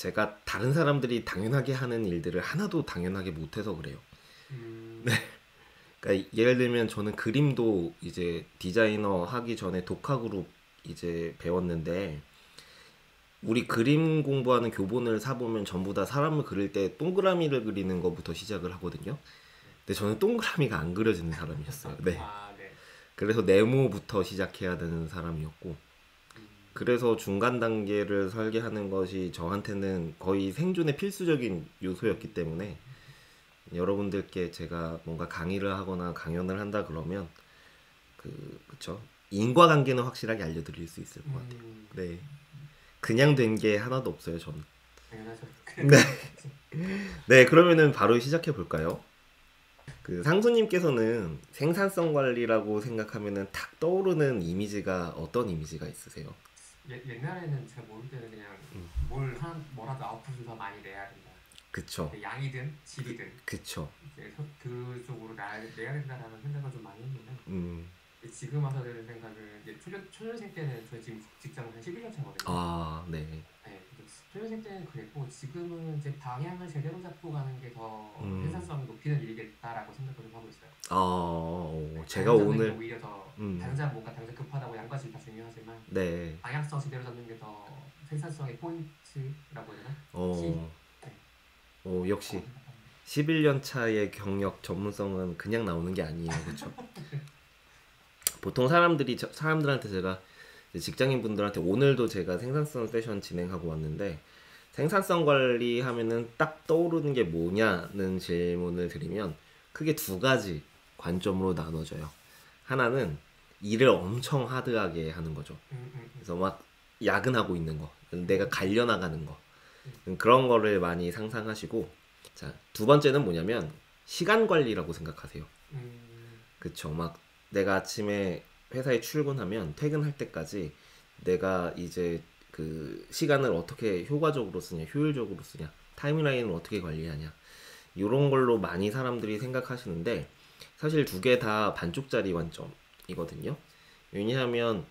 제가 다른 사람들이 당연하게 하는 일들을 하나도 당연하게 못해서 그래요. 네. 그러니까 예를 들면 저는 그림도 이제 디자이너 하기 전에 독학으로 이제 배웠는데 우리 그림 공부하는 교본을 사보면 전부 다 사람을 그릴 때 동그라미를 그리는 것부터 시작을 하거든요. 근데 저는 동그라미가 안 그려지는 사람이었어요. 네. 아, 네. 그래서 네모부터 시작해야 되는 사람이었고 그래서 중간 단계를 설계하는 것이 저한테는 거의 생존의 필수적인 요소였기 때문에 여러분들께 제가 뭔가 강의를 하거나 강연을 한다 그러면 그쵸 인과관계는 확실하게 알려드릴 수 있을 것 같아요. 네, 그냥 된 게 하나도 없어요 저는. 당연하죠. 네, 네 그러면은 바로 시작해 볼까요? 그 상수님께서는 생산성 관리라고 생각하면은 탁 떠오르는 이미지가 어떤 이미지가 있으세요? 옛날에는 제가 모를 때는 그냥 뭐라도 아웃풋을 더 많이 내야 된다. 그쵸, 양이든 질이든 그쵸. 이제 그쪽으로 내야 된다라는 생각을 좀 많이 했는데 음, 지금 와서 드는 생각은 이제 초년생 때는 저희 지금 직장 한 11년 차거든요. 아, 네. 네, 초년생 때는 그랬고 지금은 이제 방향을 제대로 잡고 가는 게 더 음, 생산성을 높이는 일이겠다라고 생각을 좀 하고 있어요. 제가 방향 잡는 게 오늘, 오히려 더 음, 당장 뭔가 당장 급하다고 양과 질 다 중요하지만 네, 방향성 제대로 잡는 게 더 생산성의 포인트라고 해야 되나? 키? 어, 네, 라고 역시 생각합니다. 11년 차의 경력 전문성은 그냥 나오는 게 아니에요, 그쵸? 보통 사람들한테 제가 이제 직장인 분들한테 오늘도 제가 생산성 세션 진행하고 왔는데 생산성 관리하면은 딱 떠오르는 게 뭐냐는 질문을 드리면 크게 두 가지 관점으로 나눠져요. 하나는 일을 엄청 하드하게 하는 거죠. 음, 음, 음, 그래서 막 야근하고 있는 거, 내가 갈려나가는 거, 음, 그런 거를 많이 상상하시고, 자, 두 번째는 뭐냐면 시간 관리라고 생각하세요. 그쵸. 막 내가 아침에 회사에 출근하면 퇴근할 때까지 내가 이제 그 시간을 어떻게 효과적으로 쓰냐, 효율적으로 쓰냐, 타임라인을 어떻게 관리하냐, 이런 걸로 많이 사람들이 생각하시는데 사실 두 개 다 반쪽짜리 관점이거든요. 왜냐하면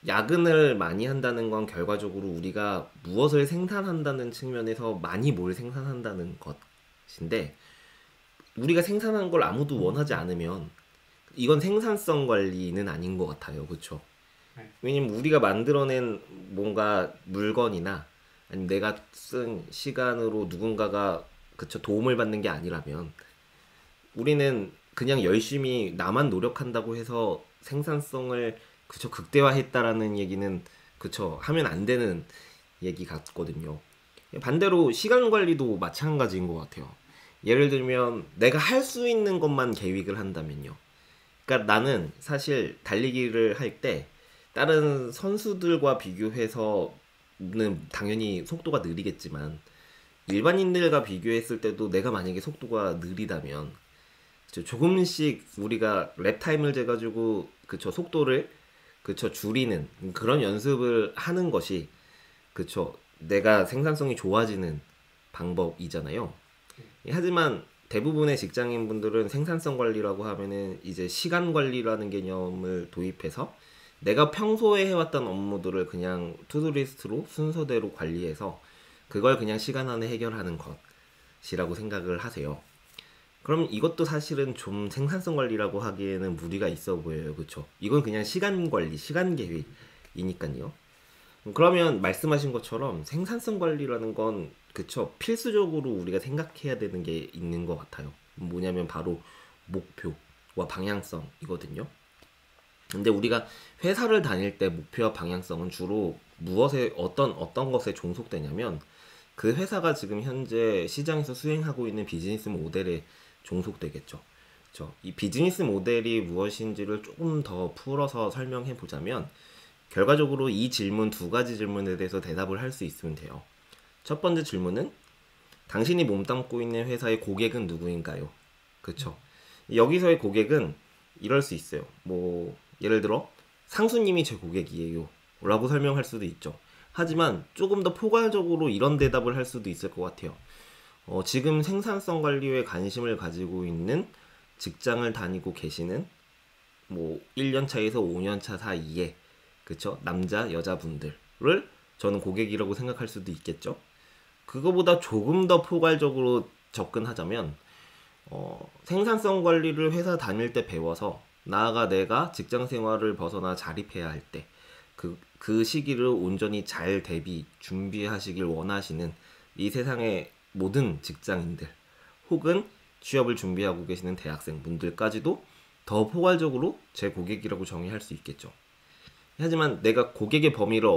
야근을 많이 한다는 건 결과적으로 우리가 무엇을 생산한다는 측면에서 많이 뭘 생산한다는 것인데 우리가 생산한 걸 아무도 원하지 않으면 이건 생산성 관리는 아닌 것 같아요. 그쵸? 네, 왜냐면 우리가 만들어낸 뭔가 물건이나 아니면 내가 쓴 시간으로 누군가가 그쵸 도움을 받는 게 아니라면 우리는 그냥 열심히 나만 노력한다고 해서 생산성을 그쵸 극대화했다라는 얘기는 그쵸 하면 안 되는 얘기 같거든요. 반대로 시간 관리도 마찬가지인 것 같아요. 예를 들면 내가 할 수 있는 것만 계획을 한다면요. 그러니까 나는 사실 달리기를 할 때 다른 선수들과 비교해서는 당연히 속도가 느리겠지만 일반인들과 비교했을 때도 내가 만약에 속도가 느리다면 조금씩 우리가 랩 타임을 재가지고 그쵸 속도를 그쵸 줄이는 그런 연습을 하는 것이 그쵸 내가 생산성이 좋아지는 방법이잖아요. 네, 하지만 대부분의 직장인 분들은 생산성 관리라고 하면은 이제 시간 관리라는 개념을 도입해서 내가 평소에 해왔던 업무들을 그냥 투두리스트로 순서대로 관리해서 그걸 그냥 시간 안에 해결하는 것이라고 생각을 하세요. 그럼 이것도 사실은 좀 생산성 관리라고 하기에는 무리가 있어 보여요. 그쵸? 이건 그냥 시간 관리, 시간 계획이니까요. 그러면 말씀하신 것처럼 생산성 관리라는 건 그쵸 필수적으로 우리가 생각해야 되는 게 있는 것 같아요. 뭐냐면 바로 목표와 방향성이거든요. 근데 우리가 회사를 다닐 때 목표와 방향성은 주로 무엇에 어떤 것에 종속되냐면 그 회사가 지금 현재 시장에서 수행하고 있는 비즈니스 모델에 종속되겠죠. 그쵸? 이 비즈니스 모델이 무엇인지를 조금 더 풀어서 설명해 보자면 결과적으로 이 질문 두 가지 질문에 대해서 대답을 할 수 있으면 돼요. 첫 번째 질문은 당신이 몸담고 있는 회사의 고객은 누구인가요? 그쵸. 여기서의 고객은 이럴 수 있어요. 뭐 예를 들어 상수님이 제 고객이에요. 라고 설명할 수도 있죠. 하지만 조금 더 포괄적으로 이런 대답을 할 수도 있을 것 같아요. 지금 생산성 관리에 관심을 가지고 있는 직장을 다니고 계시는 뭐 1년 차에서 5년 차 사이에 그쵸? 남자, 여자분들을 저는 고객이라고 생각할 수도 있겠죠. 그거보다 조금 더 포괄적으로 접근하자면 생산성 관리를 회사 다닐 때 배워서 나아가 내가 직장 생활을 벗어나 자립해야 할 때 그 시기를 온전히 잘 준비하시길 원하시는 이 세상의 모든 직장인들 혹은 취업을 준비하고 계시는 대학생분들까지도 더 포괄적으로 제 고객이라고 정의할 수 있겠죠. 하지만 내가 고객의 범위를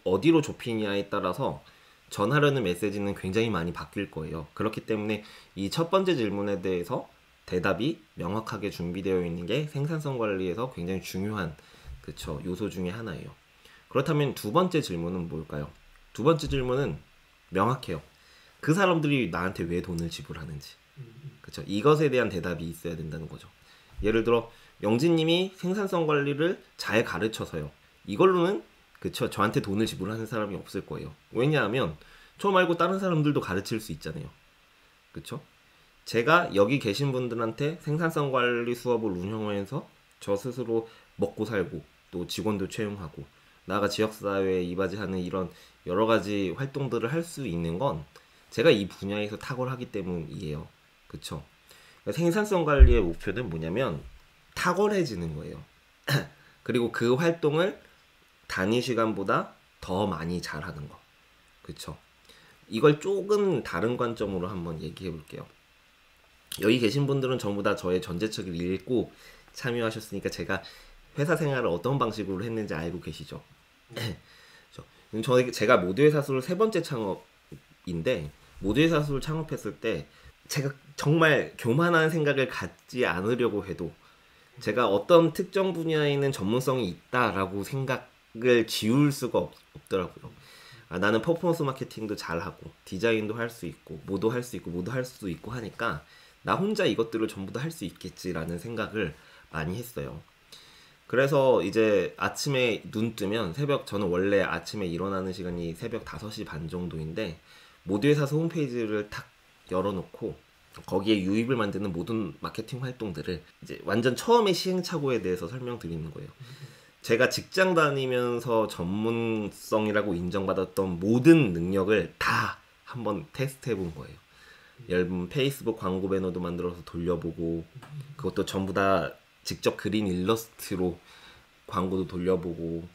어디로 좁히냐에 따라서 전하려는 메시지는 굉장히 많이 바뀔 거예요. 그렇기 때문에 이 첫 번째 질문에 대해서 대답이 명확하게 준비되어 있는 게 생산성 관리에서 굉장히 중요한 요소 중에 하나예요. 그렇다면 두 번째 질문은 뭘까요? 두 번째 질문은 명확해요. 그 사람들이 나한테 왜 돈을 지불하는지. 그쵸? 이것에 대한 대답이 있어야 된다는 거죠. 예를 들어 영진님이 생산성 관리를 잘 가르쳐서요. 이걸로는 저한테 돈을 지불하는 사람이 없을 거예요. 왜냐하면 저 말고 다른 사람들도 가르칠 수 있잖아요. 그쵸? 제가 여기 계신 분들한테 생산성 관리 수업을 운영하면서 저 스스로 먹고 살고 또 직원도 채용하고 나아가 지역사회에 이바지하는 이런 여러 가지 활동들을 할 수 있는 건 제가 이 분야에서 탁월하기 때문이에요. 그쵸? 생산성 관리의 목표는 뭐냐면 탁월해지는 거예요. 그리고 그 활동을 단위 시간보다 더 많이 잘하는 거. 그쵸? 이걸 조금 다른 관점으로 한번 얘기해 볼게요. 여기 계신 분들은 전부 다 저의 전제책을 읽고 참여하셨으니까 제가 회사 생활을 어떤 방식으로 했는지 알고 계시죠? 제가 모두의 사수를 세 번째 창업인데 모두의 사수를 창업했을 때 제가 정말 교만한 생각을 갖지 않으려고 해도 제가 어떤 특정 분야에는 전문성이 있다라고 생각을 지울 수가 없더라고요. 나는 퍼포먼스 마케팅도 잘하고 디자인도 할 수 있고 뭐도 할 수 있고 뭐도 할 수도 있고 하니까 나 혼자 이것들을 전부 다 할 수 있겠지라는 생각을 많이 했어요. 그래서 이제 아침에 눈 뜨면 저는 원래 아침에 일어나는 시간이 새벽 5시 반 정도인데 모두의 사수 홈페이지를 탁 열어놓고 거기에 유입을 만드는 모든 마케팅 활동들을 이제 완전 처음에 시행착오에 대해서 설명드리는 거예요. 제가 직장 다니면서 전문성이라고 인정받았던 모든 능력을 다 한번 테스트 해본 거예요. 예를 들면 페이스북 광고 배너도 만들어서 돌려보고 그것도 전부 다 직접 그린 일러스트로 광고도 돌려보고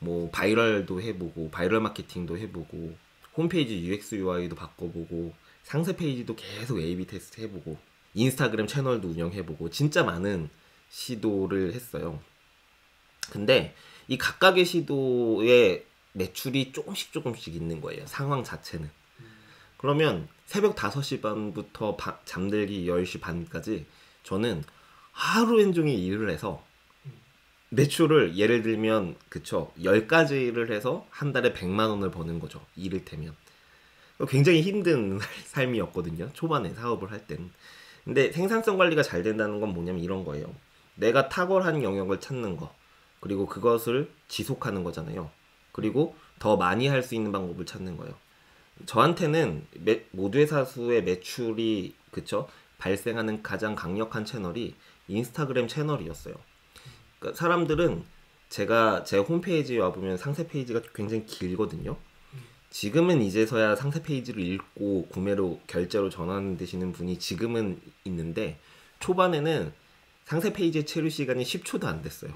뭐 바이럴도 해보고 바이럴 마케팅도 해보고 홈페이지 UX UI도 바꿔보고 상세 페이지도 계속 A/B 테스트 해보고 인스타그램 채널도 운영해보고 진짜 많은 시도를 했어요. 근데 이 각각의 시도에 매출이 조금씩 있는 거예요. 상황 자체는. 그러면 새벽 5시 반부터 잠들기 10시 반까지 저는 하루 종일 일을 해서 매출을 예를 들면 10가지를 해서 한 달에 100만 원을 버는 거죠. 이를테면. 굉장히 힘든 삶이었거든요. 초반에 사업을 할 때는. 근데 생산성 관리가 잘 된다는 건 뭐냐면 이런 거예요. 내가 탁월한 영역을 찾는 거. 그리고 그것을 지속하는 거잖아요. 그리고 더 많이 할 수 있는 방법을 찾는 거예요. 저한테는 모두의 사수의 매출이 발생하는 가장 강력한 채널이 인스타그램 채널이었어요. 그러니까 사람들은 제 홈페이지에 와보면 상세 페이지가 굉장히 길거든요. 지금은 이제서야 상세 페이지를 읽고 구매로 결제로 전환되시는 분이 지금은 있는데 초반에는 상세 페이지 체류 시간이 10초도 안 됐어요.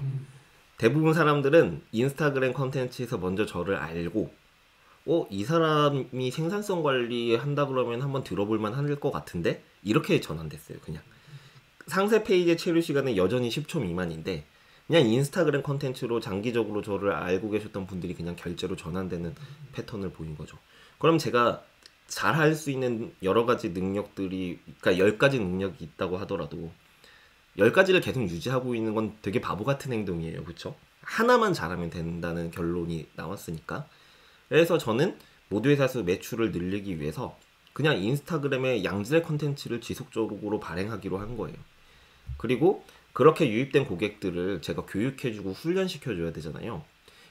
대부분 사람들은 인스타그램 컨텐츠에서 먼저 저를 알고 이 사람이 생산성 관리 한다 그러면 한번 들어볼만 할 것 같은데 이렇게 전환됐어요. 그냥 상세 페이지 체류 시간은 여전히 10초 미만인데 그냥 인스타그램 컨텐츠로 장기적으로 저를 알고 계셨던 분들이 그냥 결제로 전환되는 패턴을 보인 거죠. 그럼 제가 잘 할 수 있는 여러 가지 능력들이, 그러니까 10가지 능력이 있다고 하더라도 10가지를 계속 유지하고 있는 건 되게 바보 같은 행동이에요. 그쵸? 하나만 잘하면 된다는 결론이 나왔으니까. 그래서 저는 모두의 사수 매출을 늘리기 위해서 그냥 인스타그램에 양질의 컨텐츠를 지속적으로 발행하기로 한 거예요. 그리고 그렇게 유입된 고객들을 제가 교육해주고 훈련시켜줘야 되잖아요.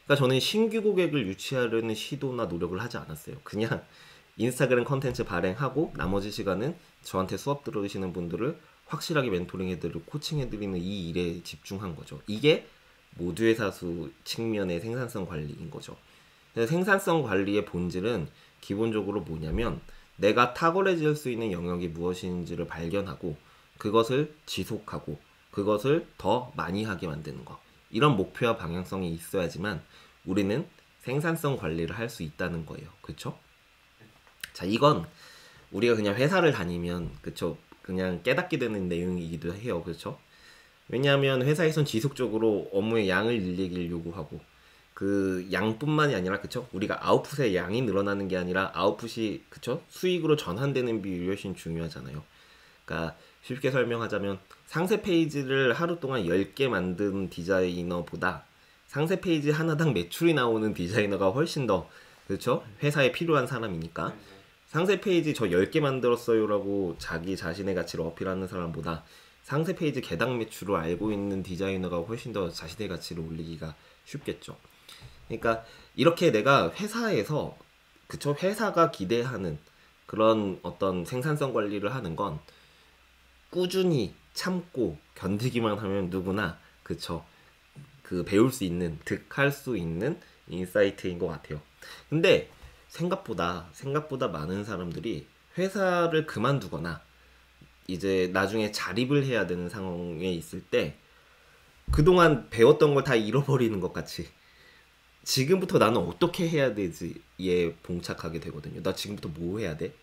그러니까 저는 신규 고객을 유치하려는 시도나 노력을 하지 않았어요. 그냥 인스타그램 컨텐츠 발행하고 나머지 시간은 저한테 수업 들으시는 분들을 확실하게 멘토링해드리고 코칭해드리는 이 일에 집중한 거죠. 이게 모두의 사수 측면의 생산성 관리인 거죠. 그래서 생산성 관리의 본질은 기본적으로 뭐냐면 내가 탁월해질 수 있는 영역이 무엇인지를 발견하고 그것을 지속하고 그것을 더 많이 하게 만드는 거. 이런 목표와 방향성이 있어야지만 우리는 생산성 관리를 할 수 있다는 거예요. 그쵸? 자, 이건 우리가 그냥 회사를 다니면 그쵸? 그냥 깨닫게 되는 내용이기도 해요. 그렇죠? 왜냐하면 회사에선 지속적으로 업무의 양을 늘리길 요구하고 그 양뿐만이 아니라 그쵸? 우리가 아웃풋의 양이 늘어나는 게 아니라 아웃풋이 그쵸? 수익으로 전환되는 비율이 훨씬 중요하잖아요. 그러니까 쉽게 설명하자면 상세 페이지를 하루 동안 10개 만든 디자이너보다 상세 페이지 하나당 매출이 나오는 디자이너가 훨씬 더 그렇죠? 회사에 필요한 사람이니까 상세 페이지 저 10개 만들었어요 라고 자기 자신의 가치를 어필하는 사람보다 상세 페이지 개당 매출을 알고 있는 디자이너가 훨씬 더 자신의 가치를 올리기가 쉽겠죠. 그러니까 이렇게 내가 회사에서 그쵸? 회사가 기대하는 그런 어떤 생산성 관리를 하는 건 꾸준히 참고 견디기만 하면 누구나 그쵸? 그 배울 수 있는 득할 수 있는 인사이트인 것 같아요. 근데 생각보다 많은 사람들이 회사를 그만두거나 이제 나중에 자립을 해야 되는 상황에 있을 때 그동안 배웠던 걸 다 잃어버리는 것 같이 지금부터 나는 어떻게 해야 되지에 봉착하게 되거든요. 나 지금부터 뭐 해야 돼?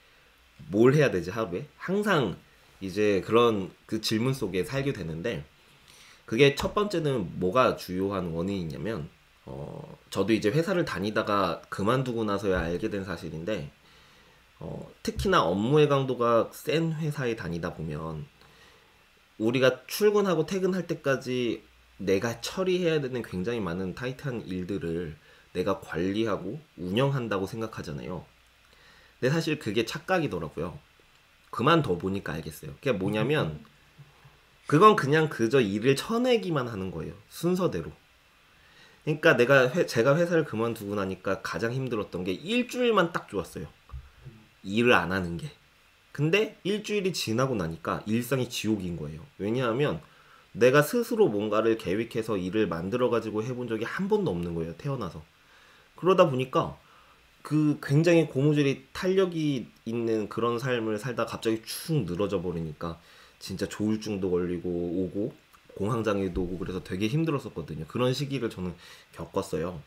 뭘 해야 되지 하루에? 항상 이제 그런 그 질문 속에 살게 되는데 그게 첫 번째는 뭐가 주요한 원인이냐면 저도 이제 회사를 다니다가 그만두고 나서야 알게 된 사실인데 특히나 업무의 강도가 센 회사에 다니다 보면 우리가 출근하고 퇴근할 때까지 내가 처리해야 되는 굉장히 많은 타이트한 일들을 내가 관리하고 운영한다고 생각하잖아요. 근데 사실 그게 착각이더라고요. 그만둬 보니까 알겠어요. 그게 뭐냐면 그건 그냥 그저 일을 쳐내기만 하는 거예요. 순서대로. 그러니까 제가 회사를 그만두고 나니까 가장 힘들었던 게 일주일만 딱 좋았어요. 일을 안 하는 게. 근데 일주일이 지나고 나니까 일상이 지옥인 거예요. 왜냐하면 내가 스스로 뭔가를 계획해서 일을 만들어가지고 해본 적이 한 번도 없는 거예요. 태어나서. 그러다 보니까 그 굉장히 고무줄이 탄력이 있는 그런 삶을 살다 갑자기 축 늘어져 버리니까 진짜 조울증도 걸리고 오고 공황장애도 오고 그래서 되게 힘들었었거든요. 그런 시기를 저는 겪었어요.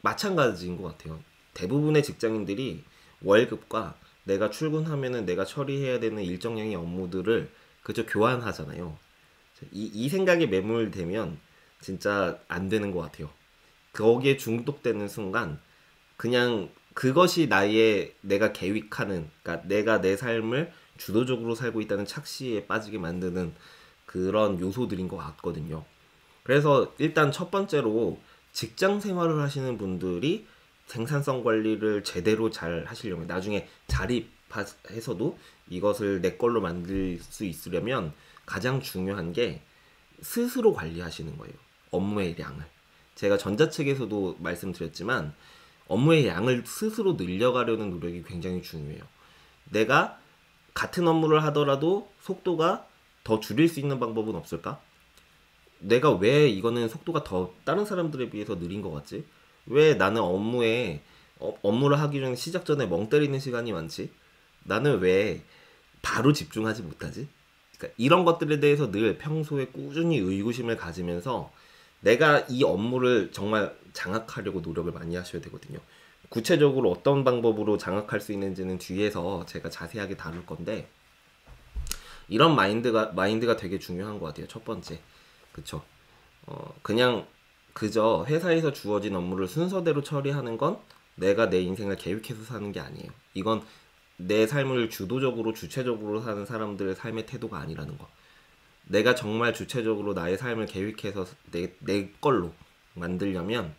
마찬가지인 것 같아요. 대부분의 직장인들이 월급과 내가 출근하면은 내가 처리해야 되는 일정량의 업무들을 그저 교환하잖아요. 이 생각에 매몰되면 진짜 안 되는 것 같아요. 거기에 중독되는 순간 그냥 그것이 내가 계획하는, 그러니까 내가 내 삶을 주도적으로 살고 있다는 착시에 빠지게 만드는 그런 요소들인 것 같거든요. 그래서 일단 첫 번째로 직장 생활을 하시는 분들이 생산성 관리를 제대로 잘 하시려면 나중에 자립해서도 이것을 내 걸로 만들 수 있으려면 가장 중요한 게 스스로 관리하시는 거예요. 업무의 양을. 제가 전자책에서도 말씀드렸지만 업무의 양을 스스로 늘려가려는 노력이 굉장히 중요해요. 내가 같은 업무를 하더라도 속도가 더 줄일 수 있는 방법은 없을까? 내가 왜 이거는 속도가 더 다른 사람들에 비해서 느린 것 같지? 왜 나는 업무를 하기 전에 시작 전에 멍 때리는 시간이 많지? 나는 왜 바로 집중하지 못하지? 그러니까 이런 것들에 대해서 늘 평소에 꾸준히 의구심을 가지면서 내가 이 업무를 정말 장악하려고 노력을 많이 하셔야 되거든요. 구체적으로 어떤 방법으로 장악할 수 있는지는 뒤에서 제가 자세하게 다룰 건데 이런 마인드가 되게 중요한 것 같아요. 첫 번째. 그쵸? 그냥 그저 회사에서 주어진 업무를 순서대로 처리하는 건 내가 내 인생을 계획해서 사는 게 아니에요. 이건 내 삶을 주도적으로 주체적으로 사는 사람들의 삶의 태도가 아니라는 거. 내가 정말 주체적으로 나의 삶을 계획해서 내 걸로 만들려면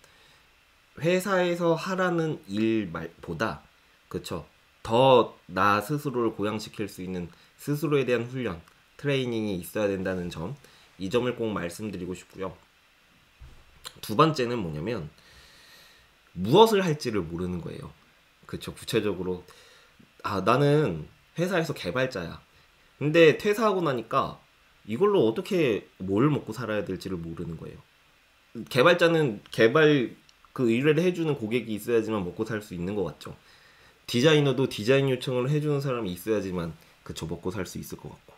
회사에서 하라는 일보다 그쵸? 더 나 스스로를 고양시킬 수 있는 스스로에 대한 훈련, 트레이닝이 있어야 된다는 점, 이 점을 꼭 말씀드리고 싶고요. 두 번째는 뭐냐면 무엇을 할지를 모르는 거예요. 그쵸? 구체적으로 나는 회사에서 개발자야. 근데 퇴사하고 나니까 이걸로 어떻게 뭘 먹고 살아야 될지를 모르는 거예요. 개발자는 개발 그 의뢰를 해주는 고객이 있어야지만 먹고 살 수 있는 것 같죠. 디자이너도 디자인 요청을 해주는 사람이 있어야지만 그쵸 먹고 살 수 있을 것 같고.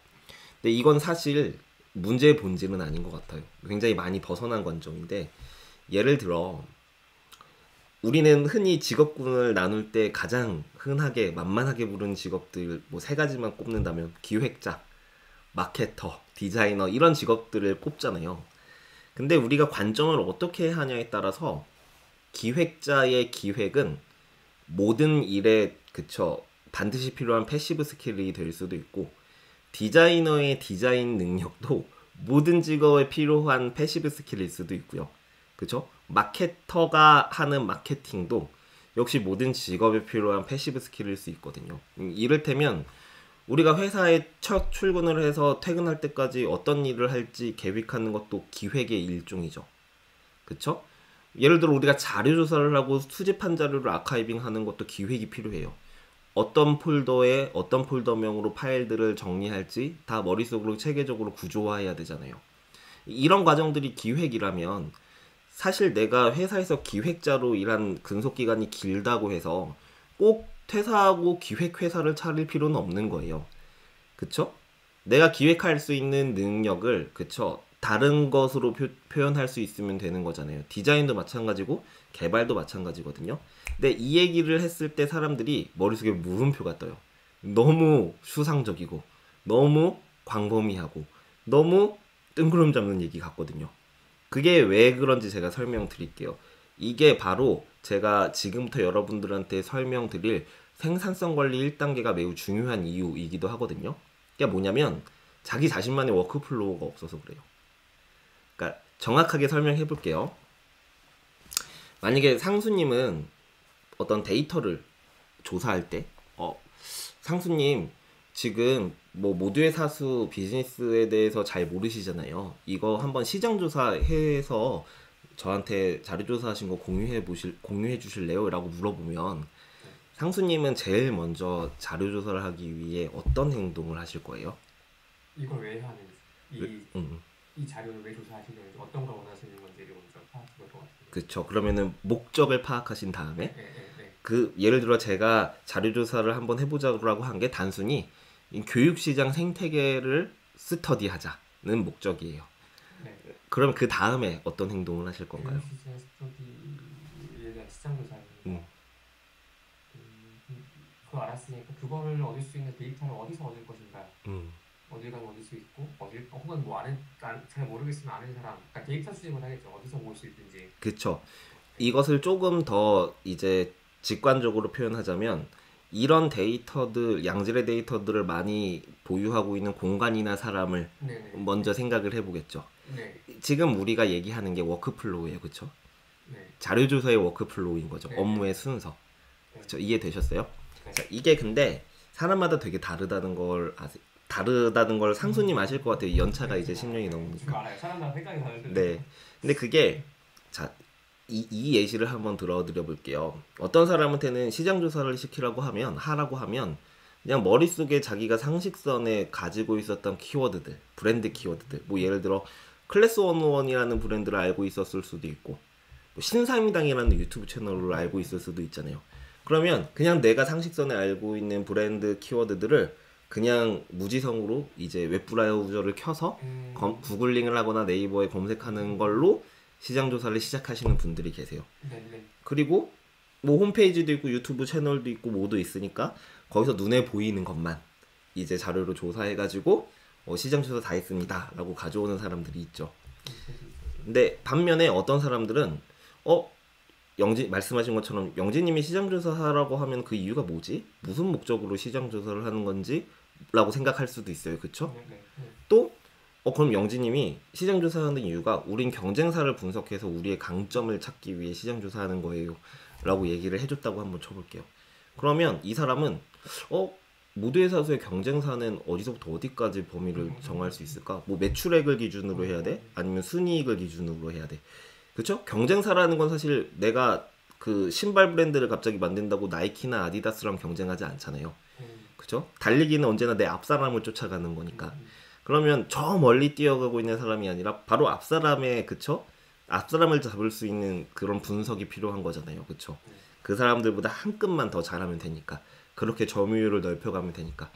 근데 이건 사실 문제의 본질은 아닌 것 같아요. 굉장히 많이 벗어난 관점인데 예를 들어 우리는 흔히 직업군을 나눌 때 가장 흔하게 만만하게 부르는 직업들 뭐 세 가지만 꼽는다면 기획자, 마케터, 디자이너 이런 직업들을 꼽잖아요. 근데 우리가 관점을 어떻게 하냐에 따라서 기획자의 기획은 모든 일에 그쵸 반드시 필요한 패시브 스킬이 될 수도 있고 디자이너의 디자인 능력도 모든 직업에 필요한 패시브 스킬일 수도 있고요. 그쵸? 마케터가 하는 마케팅도 역시 모든 직업에 필요한 패시브 스킬일 수 있거든요. 이를테면 우리가 회사에 첫 출근을 해서 퇴근할 때까지 어떤 일을 할지 계획하는 것도 기획의 일종이죠. 그쵸? 예를 들어 우리가 자료 조사를 하고 수집한 자료를 아카이빙 하는 것도 기획이 필요해요. 어떤 폴더에 어떤 폴더명으로 파일들을 정리할지 다 머릿속으로 체계적으로 구조화해야 되잖아요. 이런 과정들이 기획이라면 사실 내가 회사에서 기획자로 일한 근속기간이 길다고 해서 꼭 퇴사하고 기획회사를 차릴 필요는 없는 거예요. 그쵸? 내가 기획할 수 있는 능력을 그쵸? 다른 것으로 표현할 수 있으면 되는 거잖아요. 디자인도 마찬가지고 개발도 마찬가지거든요. 근데 이 얘기를 했을 때 사람들이 머릿속에 물음표가 떠요. 너무 추상적이고 너무 광범위하고 너무 뜬구름 잡는 얘기 같거든요. 그게 왜 그런지 제가 설명드릴게요. 이게 바로 제가 지금부터 여러분들한테 설명드릴 생산성 관리 1단계가 매우 중요한 이유이기도 하거든요. 그게 뭐냐면 자기 자신만의 워크플로우가 없어서 그래요. 그러니까 정확하게 설명해 볼게요. 만약에 상수님은 어떤 데이터를 조사할 때 상수님 지금 뭐 모두의 사수 비즈니스에 대해서 잘 모르시잖아요. 이거 한번 시장 조사해서 저한테 자료 조사하신 거 공유해 주실래요? 라고 물어보면 상수님은 제일 먼저 자료 조사를 하기 위해 어떤 행동을 하실 거예요? 이걸 왜 하는지, 왜- 이 자료를 왜 조사하시는지, 어떤 걸 원하시는 건지를 먼저 파악해볼 것 같아요. 그쵸. 그러면은 목적을 파악하신 다음에 네. 그 예를 들어 제가 자료 조사를 한번 해보자고 한 게 단순히 이 교육시장 생태계를 스터디하자는 목적이에요. 네. 그럼 그 다음에 어떤 행동을 하실 건가요? 교육시장 스터디에 대한 시장 조사입니다. 그거 알았으니까 그거를 얻을 수 있는 데이터를 어디서 얻을 것인가? 어딜 가면 얻을 수 있고 혹은 뭐 잘 모르겠으면 아는 사람, 그러니까 데이터 수집을 하겠죠. 어디서 모을 수 있든지. 그쵸. 이것을 조금 더 이제 직관적으로 표현하자면 이런 데이터들, 양질의 데이터들을 많이 보유하고 있는 공간이나 사람을 네네. 먼저 생각을 해보겠죠. 네. 지금 우리가 얘기하는 게 워크플로우예요, 그쵸? 네. 자료조사의 워크플로우인 거죠. 네. 업무의 순서. 네. 그쵸? 이해되셨어요? 네. 자, 이게 근데 사람마다 되게 다르다는 걸 상수님 아실 것 같아요. 연차가 이제 10년이 지금 넘으니까. 알아요. 사람마다 생각이 다른데. 네. 근데 그게 자, 이 예시를 한번 들어드려 볼게요. 어떤 사람한테는 시장 조사를 하라고 하면 그냥 머릿속에 자기가 상식선에 가지고 있었던 키워드들, 브랜드 키워드들. 뭐 예를 들어 클래스 101이라는 브랜드를 알고 있었을 수도 있고 뭐 신사임당이라는 유튜브 채널을 알고 있을 수도 있잖아요. 그러면 그냥 내가 상식선에 알고 있는 브랜드 키워드들을 그냥 무지성으로 이제 웹브라우저를 켜서 구글링을 하거나 네이버에 검색하는 걸로 시장 조사를 시작하시는 분들이 계세요. 네. 그리고 뭐 홈페이지도 있고 유튜브 채널도 있고 모두 있으니까 거기서 눈에 보이는 것만 이제 자료로 조사해가지고 시장 조사 다 했습니다 라고 가져오는 사람들이 있죠. 근데 반면에 어떤 사람들은 말씀하신 것처럼 영진님이 시장 조사하라고 하면 그 이유가 뭐지? 무슨 목적으로 시장 조사를 하는 건지? 라고 생각할 수도 있어요. 그쵸? 네. 또 그럼 영진님이 시장 조사하는 이유가 우린 경쟁사를 분석해서 우리의 강점을 찾기 위해 시장 조사하는 거예요 라고 얘기를 해줬다고 한번 쳐볼게요. 그러면 이 사람은 모두의 사수의 경쟁사는 어디서부터 어디까지 범위를 정할 수 있을까? 뭐 매출액을 기준으로 해야 돼? 아니면 순이익을 기준으로 해야 돼? 그쵸? 경쟁사라는 건 사실 내가 그 신발 브랜드를 갑자기 만든다고 나이키나 아디다스랑 경쟁하지 않잖아요. 그쵸? 달리기는 언제나 내 앞사람을 쫓아가는 거니까. 그러면 저 멀리 뛰어가고 있는 사람이 아니라 바로 앞사람의 그쵸? 앞사람을 잡을 수 있는 그런 분석이 필요한 거잖아요. 그쵸? 그 사람들보다 한 급만 더 잘하면 되니까. 그렇게 점유율을 넓혀가면 되니까.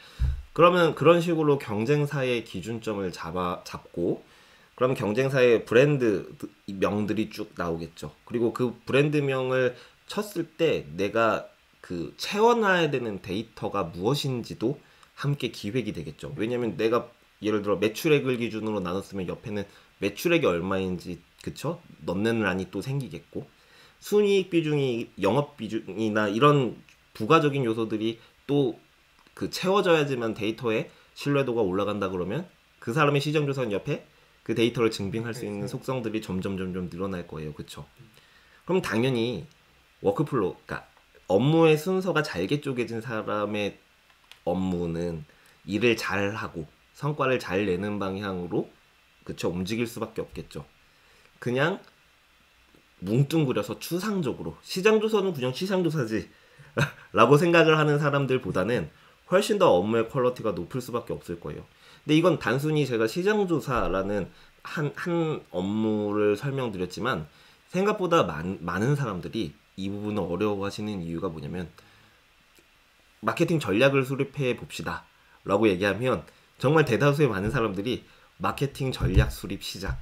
그러면 그런 식으로 경쟁사의 기준점을 잡고, 그러면 경쟁사의 브랜드 명들이 쭉 나오겠죠. 그리고 그 브랜드명을 쳤을 때 내가 그 채워놔야 되는 데이터가 무엇인지도 함께 기획이 되겠죠. 왜냐면 내가 예를 들어 매출액을 기준으로 나눴으면 옆에는 매출액이 얼마인지, 그쵸? 넣는 란이 또 생기겠고, 순이익 비중이, 영업 비중이나 이런 부가적인 요소들이 또 그 채워져야지만 데이터의 신뢰도가 올라간다 그러면 그 사람의 시장조사는 옆에 그 데이터를 증빙할 수 있는 속성들이 점점 늘어날 거예요. 그쵸? 그럼 당연히 워크플로우, 그러니까 업무의 순서가 잘게 쪼개진 사람의 업무는 일을 잘하고 성과를 잘 내는 방향으로, 그쵸, 움직일 수밖에 없겠죠. 그냥 뭉뚱그려서 추상적으로 시장조사는 그냥 시장조사지 라고 생각을 하는 사람들보다는 훨씬 더 업무의 퀄리티가 높을 수밖에 없을 거예요. 근데 이건 단순히 제가 시장조사라는 한 업무를 설명드렸지만 생각보다 많은 사람들이 이 부분을 어려워하시는 이유가 뭐냐면, 마케팅 전략을 수립해 봅시다 라고 얘기하면 정말 대다수의 많은 사람들이 마케팅 전략 수립 시작,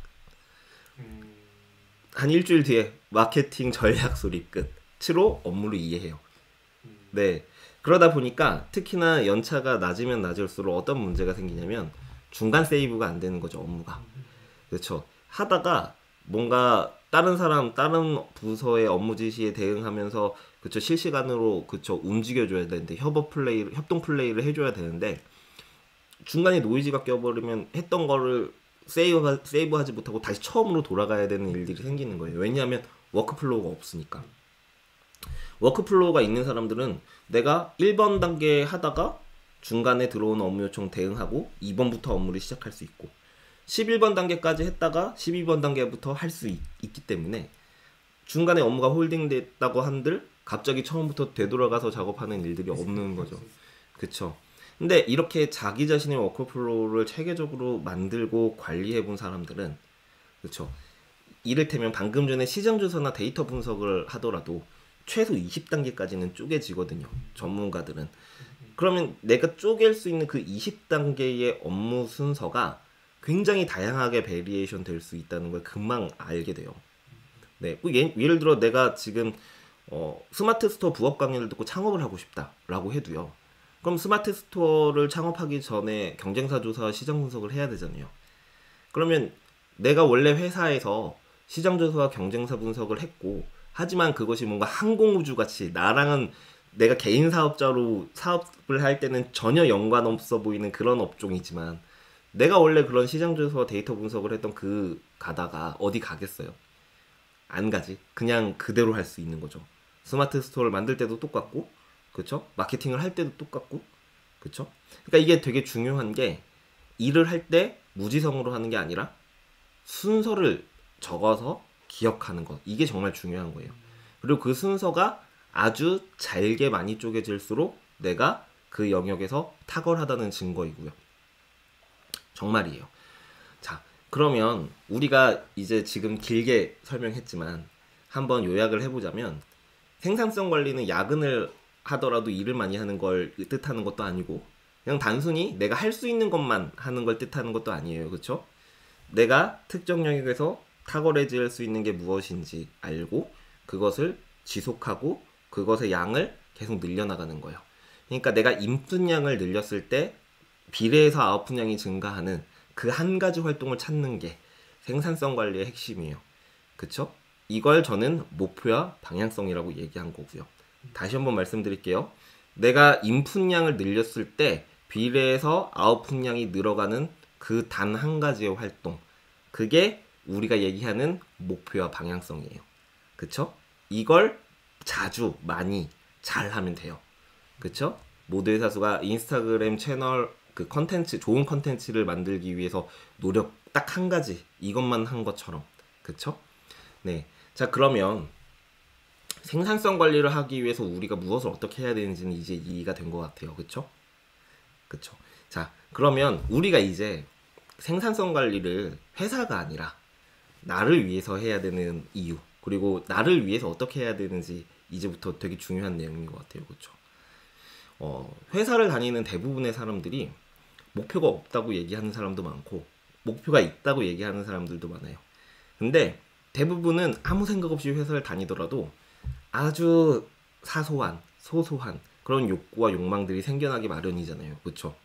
한 일주일 뒤에 마케팅 전략 수립 끝으로 업무를 이해해요. 네. 그러다 보니까 특히나 연차가 낮으면 낮을수록 어떤 문제가 생기냐면 중간 세이브가 안 되는 거죠, 업무가. 그렇죠. 하다가 뭔가 다른 부서의 업무 지시에 대응하면서, 그쵸, 실시간으로, 그쵸, 움직여줘야 되는데, 협동 플레이를 해줘야 되는데, 중간에 노이즈가 껴버리면 했던 거를 세이브하지 못하고 다시 처음으로 돌아가야 되는 일들이 생기는 거예요. 왜냐하면 워크플로우가 없으니까. 워크플로우가 있는 사람들은 내가 1번 단계 하다가 중간에 들어오는 업무 요청 대응하고 2번부터 업무를 시작할 수 있고, 11번 단계까지 했다가 12번 단계부터 할 수 있기 때문에 중간에 업무가 홀딩됐다고 한들 갑자기 처음부터 되돌아가서 작업하는 일들이 없는 거죠. 그쵸. 근데 이렇게 자기 자신의 워크플로우를 체계적으로 만들고 관리해 본 사람들은, 그쵸, 이를테면 방금 전에 시장조사나 데이터 분석을 하더라도 최소 20단계까지는 쪼개지거든요, 전문가들은. 그러면 내가 쪼갤 수 있는 그 20단계의 업무 순서가 굉장히 다양하게 베리에이션 될 수 있다는 걸 금방 알게 돼요. 네, 예를 들어 내가 지금 스마트 스토어 부업 강의를 듣고 창업을 하고 싶다라고 해도요. 그럼 스마트 스토어를 창업하기 전에 경쟁사 조사와 시장 분석을 해야 되잖아요. 그러면 내가 원래 회사에서 시장 조사와 경쟁사 분석을 했고, 하지만 그것이 뭔가 항공우주 같이 나랑은 내가 개인 사업자로 사업을 할 때는 전혀 연관 없어 보이는 그런 업종이지만, 내가 원래 그런 시장 조사와 데이터 분석을 했던 그 가다가 어디 가겠어요? 안 가지. 그냥 그대로 할 수 있는 거죠. 스마트 스토어를 만들 때도 똑같고, 그쵸? 마케팅을 할 때도 똑같고, 그쵸? 그러니까 이게 되게 중요한 게, 일을 할 때 무지성으로 하는 게 아니라 순서를 적어서 기억하는 것. 이게 정말 중요한 거예요. 그리고 그 순서가 아주 잘게 많이 쪼개질수록 내가 그 영역에서 탁월하다는 증거이고요. 정말이에요. 자, 그러면 우리가 이제 지금 길게 설명했지만 한번 요약을 해보자면, 생산성 관리는 야근을 하더라도 일을 많이 하는 걸 뜻하는 것도 아니고, 그냥 단순히 내가 할 수 있는 것만 하는 걸 뜻하는 것도 아니에요. 그쵸? 내가 특정 영역에서 탁월해질 수 있는 게 무엇인지 알고 그것을 지속하고 그것의 양을 계속 늘려나가는 거예요. 그러니까 내가 인풋량을 늘렸을 때 비례해서 아웃풋량이 증가하는 그 한 가지 활동을 찾는 게 생산성 관리의 핵심이에요. 그쵸? 이걸 저는 목표와 방향성이라고 얘기한 거고요. 다시 한번 말씀드릴게요. 내가 인풋량을 늘렸을 때 비례해서 아웃풋량이 늘어가는 그 단 한 가지의 활동, 그게 우리가 얘기하는 목표와 방향성이에요. 그쵸? 이걸 자주 많이 잘 하면 돼요. 그쵸? 모두의 사수가 인스타그램 채널 그 컨텐츠, 좋은 컨텐츠를 만들기 위해서 노력 딱 한 가지 이것만 한 것처럼. 그쵸? 네. 자, 그러면 생산성 관리를 하기 위해서 우리가 무엇을 어떻게 해야 되는지는 이제 이해가 된 것 같아요. 그쵸? 그쵸? 자, 그러면 우리가 이제 생산성 관리를 회사가 아니라 나를 위해서 해야 되는 이유, 그리고 나를 위해서 어떻게 해야 되는지 이제부터 되게 중요한 내용인 것 같아요. 그렇죠? 회사를 다니는 대부분의 사람들이 목표가 없다고 얘기하는 사람도 많고 목표가 있다고 얘기하는 사람들도 많아요. 근데 대부분은 아무 생각 없이 회사를 다니더라도 아주 사소한 소소한 그런 욕구와 욕망들이 생겨나기 마련이잖아요. 그렇죠?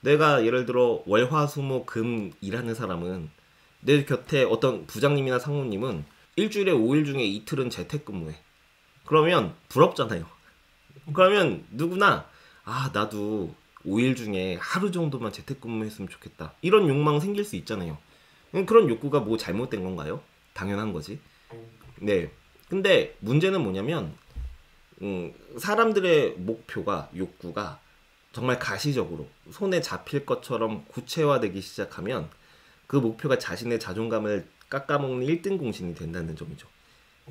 내가 예를 들어 월화수목금 일하는 사람은 내 곁에 어떤 부장님이나 상무님은 일주일에 5일 중에 이틀은 재택근무해. 그러면 부럽잖아요. 그러면 누구나 나도 5일 중에 하루 정도만 재택근무했으면 좋겠다. 이런 욕망 생길 수 있잖아요. 그런 욕구가 뭐 잘못된 건가요? 당연한 거지. 네. 근데 문제는 뭐냐면 사람들의 목표가 욕구가 정말 가시적으로 손에 잡힐 것처럼 구체화되기 시작하면 그 목표가 자신의 자존감을 깎아먹는 1등 공신이 된다는 점이죠.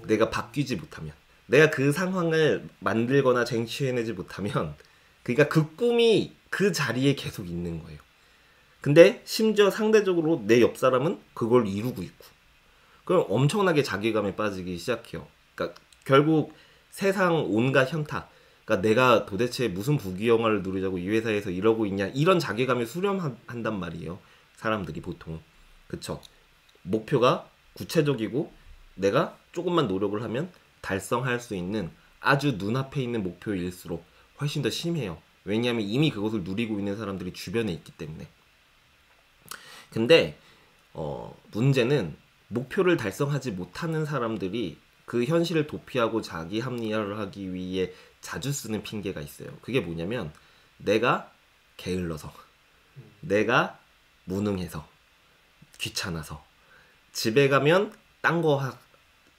내가 바뀌지 못하면 내가 그 상황을 만들거나 쟁취해내지 못하면 그러니까 그 꿈이 그 자리에 계속 있는 거예요. 근데 심지어 상대적으로 내 옆 사람은 그걸 이루고 있고 그럼 엄청나게 자괴감에 빠지기 시작해요. 그러니까 결국 세상 온갖 현타 그러니까 내가 도대체 무슨 부귀영화를 누리자고 이 회사에서 이러고 있냐 이런 자괴감에 수렴한단 말이에요. 사람들이 보통. 그쵸? 목표가 구체적이고 내가 조금만 노력을 하면 달성할 수 있는 아주 눈앞에 있는 목표일수록 훨씬 더 심해요. 왜냐하면 이미 그것을 누리고 있는 사람들이 주변에 있기 때문에. 근데 문제는 목표를 달성하지 못하는 사람들이 그 현실을 도피하고 자기 합리화를 하기 위해 자주 쓰는 핑계가 있어요. 그게 뭐냐면 내가 게을러서 내가 무능해서 귀찮아서 집에 가면 딴 거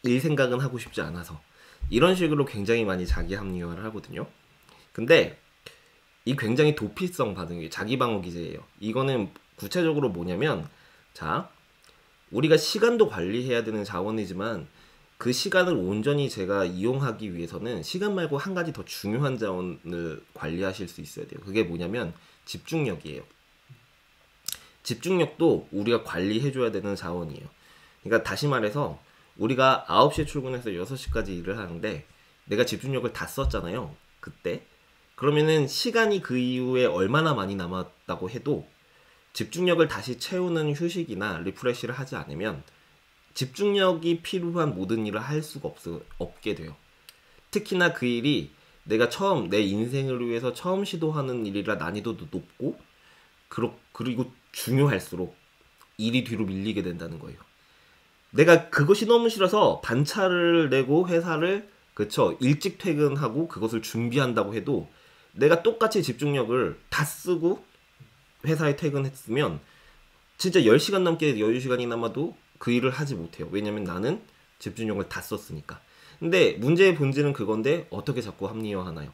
일 생각은 하고 싶지 않아서 이런 식으로 굉장히 많이 자기 합리화를 하거든요. 근데 이 굉장히 도피성 반응이에요. 자기 방어 기제예요. 이거는 구체적으로 뭐냐면 자 우리가 시간도 관리해야 되는 자원이지만 그 시간을 온전히 제가 이용하기 위해서는 시간 말고 한 가지 더 중요한 자원을 관리하실 수 있어야 돼요. 그게 뭐냐면 집중력이에요. 집중력도 우리가 관리해줘야 되는 자원이에요. 그러니까 다시 말해서 우리가 9시에 출근해서 6시까지 일을 하는데 내가 집중력을 다 썼잖아요. 그때. 그러면은 시간이 그 이후에 얼마나 많이 남았다고 해도 집중력을 다시 채우는 휴식이나 리프레시를 하지 않으면 집중력이 필요한 모든 일을 할 수가 없게 돼요. 특히나 그 일이 내가 내 인생을 위해서 처음 시도하는 일이라 난이도도 높고 그리고 중요할수록 일이 뒤로 밀리게 된다는 거예요. 내가 그것이 너무 싫어서 반차를 내고 회사를 일찍 퇴근하고 그것을 준비한다고 해도 내가 똑같이 집중력을 다 쓰고 회사에 퇴근했으면 진짜 10시간 넘게 여유시간이 남아도 그 일을 하지 못해요. 왜냐면 나는 집중력을 다 썼으니까. 근데 문제의 본질은 그건데 어떻게 자꾸 합리화하나요?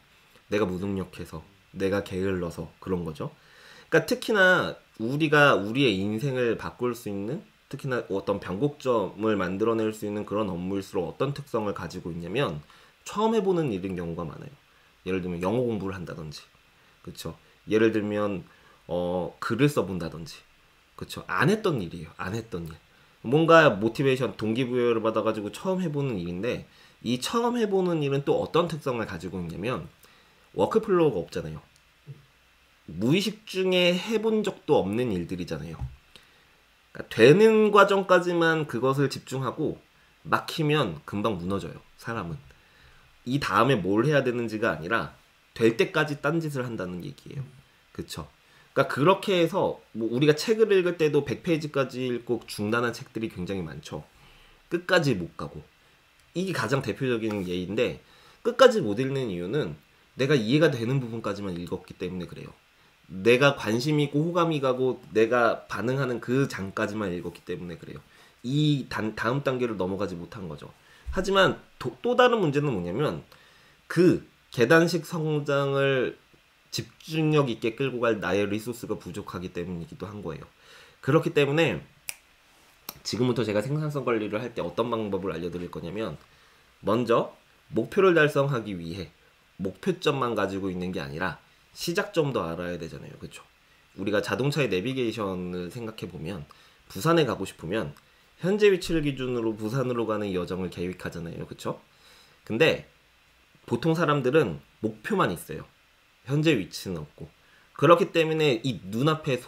내가 무능력해서 내가 게을러서 그런 거죠. 그러니까 특히나 우리가 우리의 인생을 바꿀 수 있는 특히나 어떤 변곡점을 만들어낼 수 있는 그런 업무일수록 어떤 특성을 가지고 있냐면 처음 해보는 일인 경우가 많아요. 예를 들면 영어 공부를 한다든지 그쵸? 예를 들면 글을 써본다든지 그쵸? 안 했던 일이에요. 안 했던 일. 뭔가 모티베이션, 동기부여를 받아가지고 처음 해보는 일인데 이 처음 해보는 일은 또 어떤 특성을 가지고 있냐면 워크플로우가 없잖아요. 무의식 중에 해본 적도 없는 일들이잖아요. 그러니까 되는 과정까지만 그것을 집중하고 막히면 금방 무너져요. 사람은. 이 다음에 뭘 해야 되는지가 아니라 될 때까지 딴짓을 한다는 얘기예요. 그쵸? 그러니까 그렇게 해서 뭐 우리가 책을 읽을 때도 100페이지까지 읽고 중단한 책들이 굉장히 많죠. 끝까지 못 가고. 이게 가장 대표적인 예인데 끝까지 못 읽는 이유는 내가 이해가 되는 부분까지만 읽었기 때문에 그래요. 내가 관심이 있고 호감이 가고 내가 반응하는 그 장까지만 읽었기 때문에 그래요. 이 다음 단계를 넘어가지 못한 거죠. 하지만 또 다른 문제는 뭐냐면 그 계단식 성장을 집중력 있게 끌고 갈 나의 리소스가 부족하기 때문이기도 한 거예요. 그렇기 때문에 지금부터 제가 생산성 관리를 할 때 어떤 방법을 알려드릴 거냐면 먼저 목표를 달성하기 위해 목표점만 가지고 있는 게 아니라 시작점도 알아야 되잖아요. 그렇죠? 우리가 자동차의 내비게이션을 생각해 보면 부산에 가고 싶으면 현재 위치를 기준으로 부산으로 가는 여정을 계획하잖아요. 그렇죠? 근데 보통 사람들은 목표만 있어요. 현재 위치는 없고. 그렇기 때문에 이 눈앞에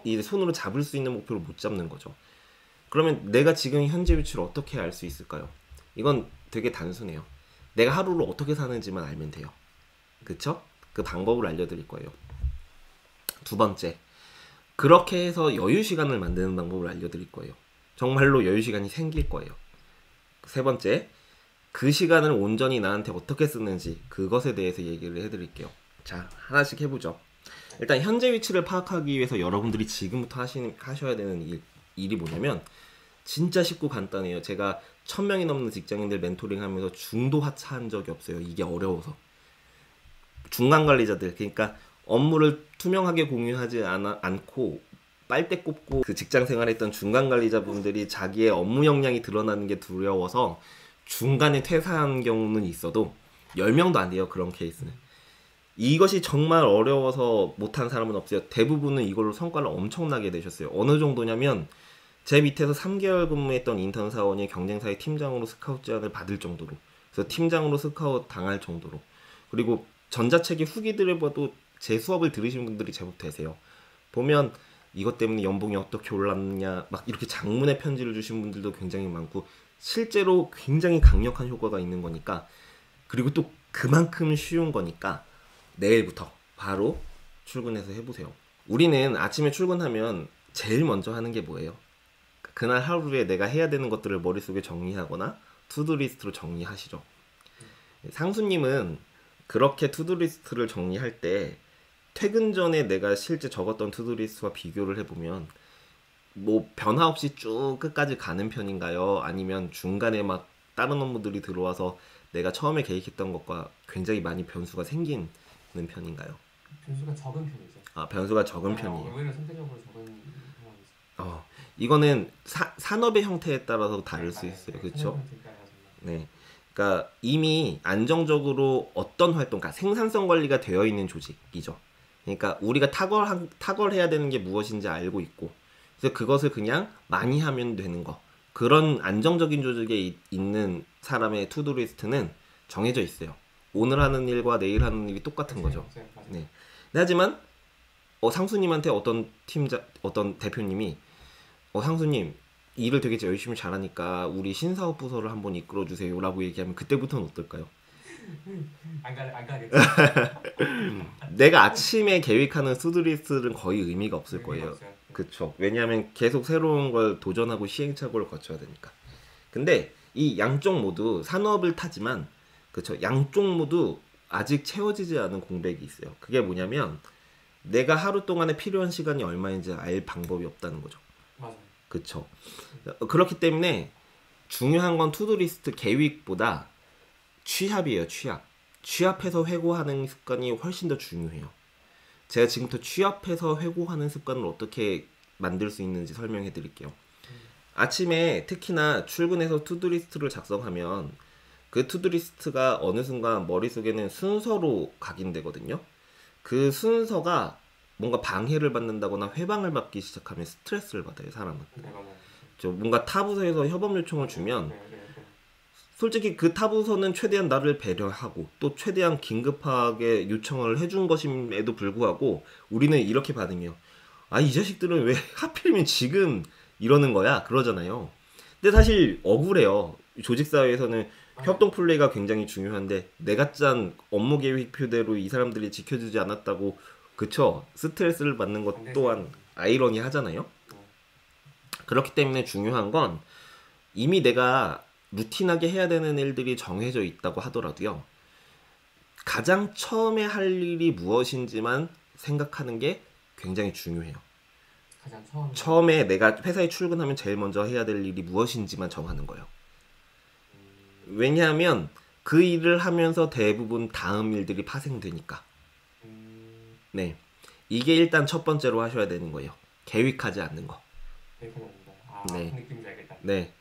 이제 손으로 잡을 수 있는 목표를 못 잡는 거죠. 그러면 내가 지금 현재 위치를 어떻게 알 수 있을까요? 이건 되게 단순해요. 내가 하루를 어떻게 사는지만 알면 돼요. 그쵸? 그 방법을 알려드릴 거예요. 두 번째, 그렇게 해서 여유 시간을 만드는 방법을 알려드릴 거예요. 정말로 여유 시간이 생길 거예요. 세 번째, 그 시간을 온전히 나한테 어떻게 쓰는지 그것에 대해서 얘기를 해드릴게요. 자, 하나씩 해보죠. 일단 현재 위치를 파악하기 위해서 여러분들이 지금부터 하셔야 되는 일이 뭐냐면 진짜 쉽고 간단해요. 제가 1000명이 넘는 직장인들 멘토링 하면서 중도 하차한 적이 없어요. 이게 어려워서. 중간 관리자들, 그러니까 업무를 투명하게 공유하지 않고 빨대 꼽고 그 직장 생활했던 중간 관리자분들이 자기의 업무 역량이 드러나는 게 두려워서 중간에 퇴사한 경우는 있어도 10명도 안 돼요. 그런 케이스는. 이것이 정말 어려워서 못한 사람은 없어요. 대부분은 이걸로 성과를 엄청나게 내셨어요. 어느 정도냐면 제 밑에서 3개월 근무했던 인턴 사원이 경쟁사의 팀장으로 스카우트 제안을 받을 정도로, 그래서 팀장으로 스카우트 당할 정도로, 그리고 전자책의 후기들을 봐도 제 수업을 들으신 분들이 제법 되세요. 보면 이것 때문에 연봉이 어떻게 올랐냐 막 이렇게 장문의 편지를 주신 분들도 굉장히 많고 실제로 굉장히 강력한 효과가 있는 거니까, 그리고 또 그만큼 쉬운 거니까 내일부터 바로 출근해서 해보세요. 우리는 아침에 출근하면 제일 먼저 하는 게 뭐예요? 그날 하루에 내가 해야 되는 것들을 머릿속에 정리하거나 투두리스트로 정리하시죠. 상수님은 그렇게 투두리스트를 정리할 때 퇴근 전에 내가 실제 적었던 투두리스트와 비교를 해보면 뭐 변화 없이 쭉 끝까지 가는 편인가요? 아니면 중간에 막 다른 업무들이 들어와서 내가 처음에 계획했던 것과 굉장히 많이 변수가 생기는 편인가요? 변수가 적은 편이죠. 아, 변수가 적은 편이에요. 오히려 선택적으로 적은 상황이죠. 이거는 산업의 형태에 따라서 다를 수 있어요. 그렇죠? 네. 그러니까 이미 안정적으로 어떤 활동, 그러니까 생산성 관리가 되어 있는 조직이죠. 그러니까 우리가 탁월해야 되는 게 무엇인지 알고 있고, 그래서 그것을 그냥 많이 하면 되는 거. 그런 안정적인 조직에 있는 사람의 투두리스트는 정해져 있어요. 오늘 하는 일과 내일 하는 일이 똑같은 거죠. 네. 하지만 상수님한테 어떤 대표님이 상수님 일을 되게 열심히 잘하니까 우리 신사업 부서를 한번 이끌어 주세요 라고 얘기하면 그때부터는 어떨까요? 안 가겠죠. 내가 아침에 계획하는 투두리스트는 거의 의미가 없을 거예요. 그쵸. 왜냐하면 계속 새로운 걸 도전하고 시행착오를 거쳐야 되니까. 근데 이 양쪽 모두 산업을 타지만, 그쵸, 양쪽 모두 아직 채워지지 않은 공백이 있어요. 그게 뭐냐면 내가 하루 동안에 필요한 시간이 얼마인지 알 방법이 없다는 거죠. 맞아요. 그쵸. 그렇기 때문에 중요한 건 투두리스트 계획보다 취합이에요. 취합해서 회고하는 습관이 훨씬 더 중요해요. 제가 지금부터 취합해서 회고하는 습관을 어떻게 만들 수 있는지 설명해 드릴게요. 아침에 특히나 출근해서 투두리스트를 작성하면 그 투두리스트가 어느 순간 머릿속에는 순서로 각인되거든요. 그 순서가 뭔가 방해를 받는다거나 회방을 받기 시작하면 스트레스를 받아요, 사람은. 뭔가 타부서에서 협업 요청을 주면 솔직히 그 타부서는 최대한 나를 배려하고 또 최대한 긴급하게 요청을 해준 것임에도 불구하고 우리는 이렇게 반응해요. 아, 이 자식들은 왜 하필이면 지금 이러는 거야? 그러잖아요. 근데 사실 억울해요. 조직사회에서는 협동 플레이가 굉장히 중요한데 내가 짠 업무 계획표대로 이 사람들이 지켜주지 않았다고, 그쵸? 스트레스를 받는 것 또한 아이러니 하잖아요. 그렇기 때문에 중요한 건 이미 내가 루틴하게 해야 되는 일들이 정해져 있다고 하더라도요, 가장 처음에 할 일이 무엇인지만 생각하는 게 굉장히 중요해요. 가장 처음에 내가 회사에 출근하면 제일 먼저 해야 될 일이 무엇인지만 정하는 거예요. 왜냐하면 그 일을 하면서 대부분 다음 일들이 파생되니까. 네, 이게 일단 첫 번째로 하셔야 되는 거예요. 계획하지 않는 거. 네. 느낌인지 알겠다. 네,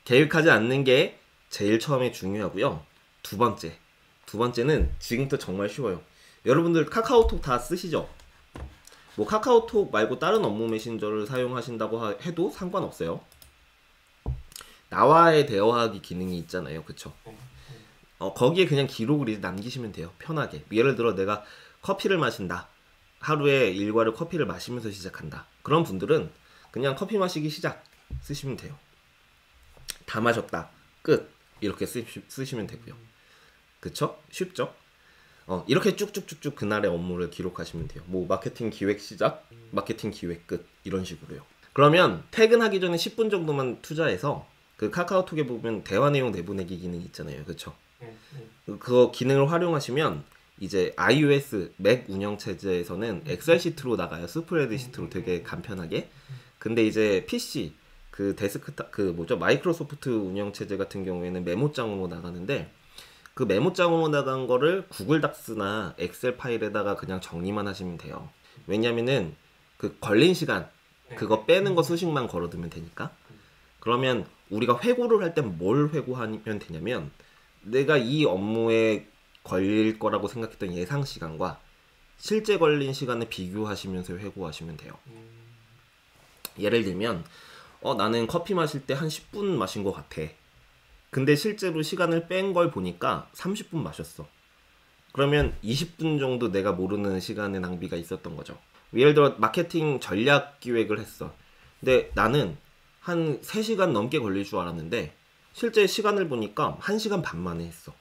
계획하지 않는 게 제일 처음에 중요하고요. 두 번째는 지금부터 정말 쉬워요. 여러분들 카카오톡 다 쓰시죠? 뭐 카카오톡 말고 다른 업무 메신저를 사용하신다고 해도 상관없어요. 나와의 대화하기 기능이 있잖아요. 그쵸? 거기에 그냥 기록을 이제 남기시면 돼요. 편하게. 예를 들어 내가 커피를 마신다. 하루에 일과를 커피를 마시면서 시작한다. 그런 분들은 그냥 커피 마시기 시작 쓰시면 돼요. 다 마셨다. 끝. 이렇게 쓰시면 되고요. 그쵸? 쉽죠? 이렇게 쭉쭉쭉쭉 그날의 업무를 기록하시면 돼요. 뭐 마케팅 기획 시작, 마케팅 기획 끝 이런 식으로요. 그러면 퇴근하기 전에 10분 정도만 투자해서 그 카카오톡에 보면 대화 내용 내보내기 기능 있잖아요. 그쵸? 그거 기능을 활용하시면 이제 iOS 맥 운영 체제에서는 엑셀 시트로 나가요. 스프레드 시트로 되게 간편하게. 근데 이제 PC 그 데스크탑 그 뭐죠? 마이크로소프트 운영 체제 같은 경우에는 메모장으로 나가는데 그 메모장으로 나간 거를 구글 닥스나 엑셀 파일에다가 그냥 정리만 하시면 돼요. 왜냐면은 그 걸린 시간 그거 빼는 거 수식만 걸어두면 되니까. 그러면 우리가 회고를 할 때 뭘 회고하면 되냐면 내가 이 업무에 걸릴 거라고 생각했던 예상 시간과 실제 걸린 시간을 비교하시면서 회고하시면 돼요. 예를 들면 나는 커피 마실 때 한 10분 마신 것 같아. 근데 실제로 시간을 뺀 걸 보니까 30분 마셨어. 그러면 20분 정도 내가 모르는 시간의 낭비가 있었던 거죠. 예를 들어 마케팅 전략 기획을 했어. 근데 나는 한 3시간 넘게 걸릴 줄 알았는데 실제 시간을 보니까 1시간 반 만에 했어.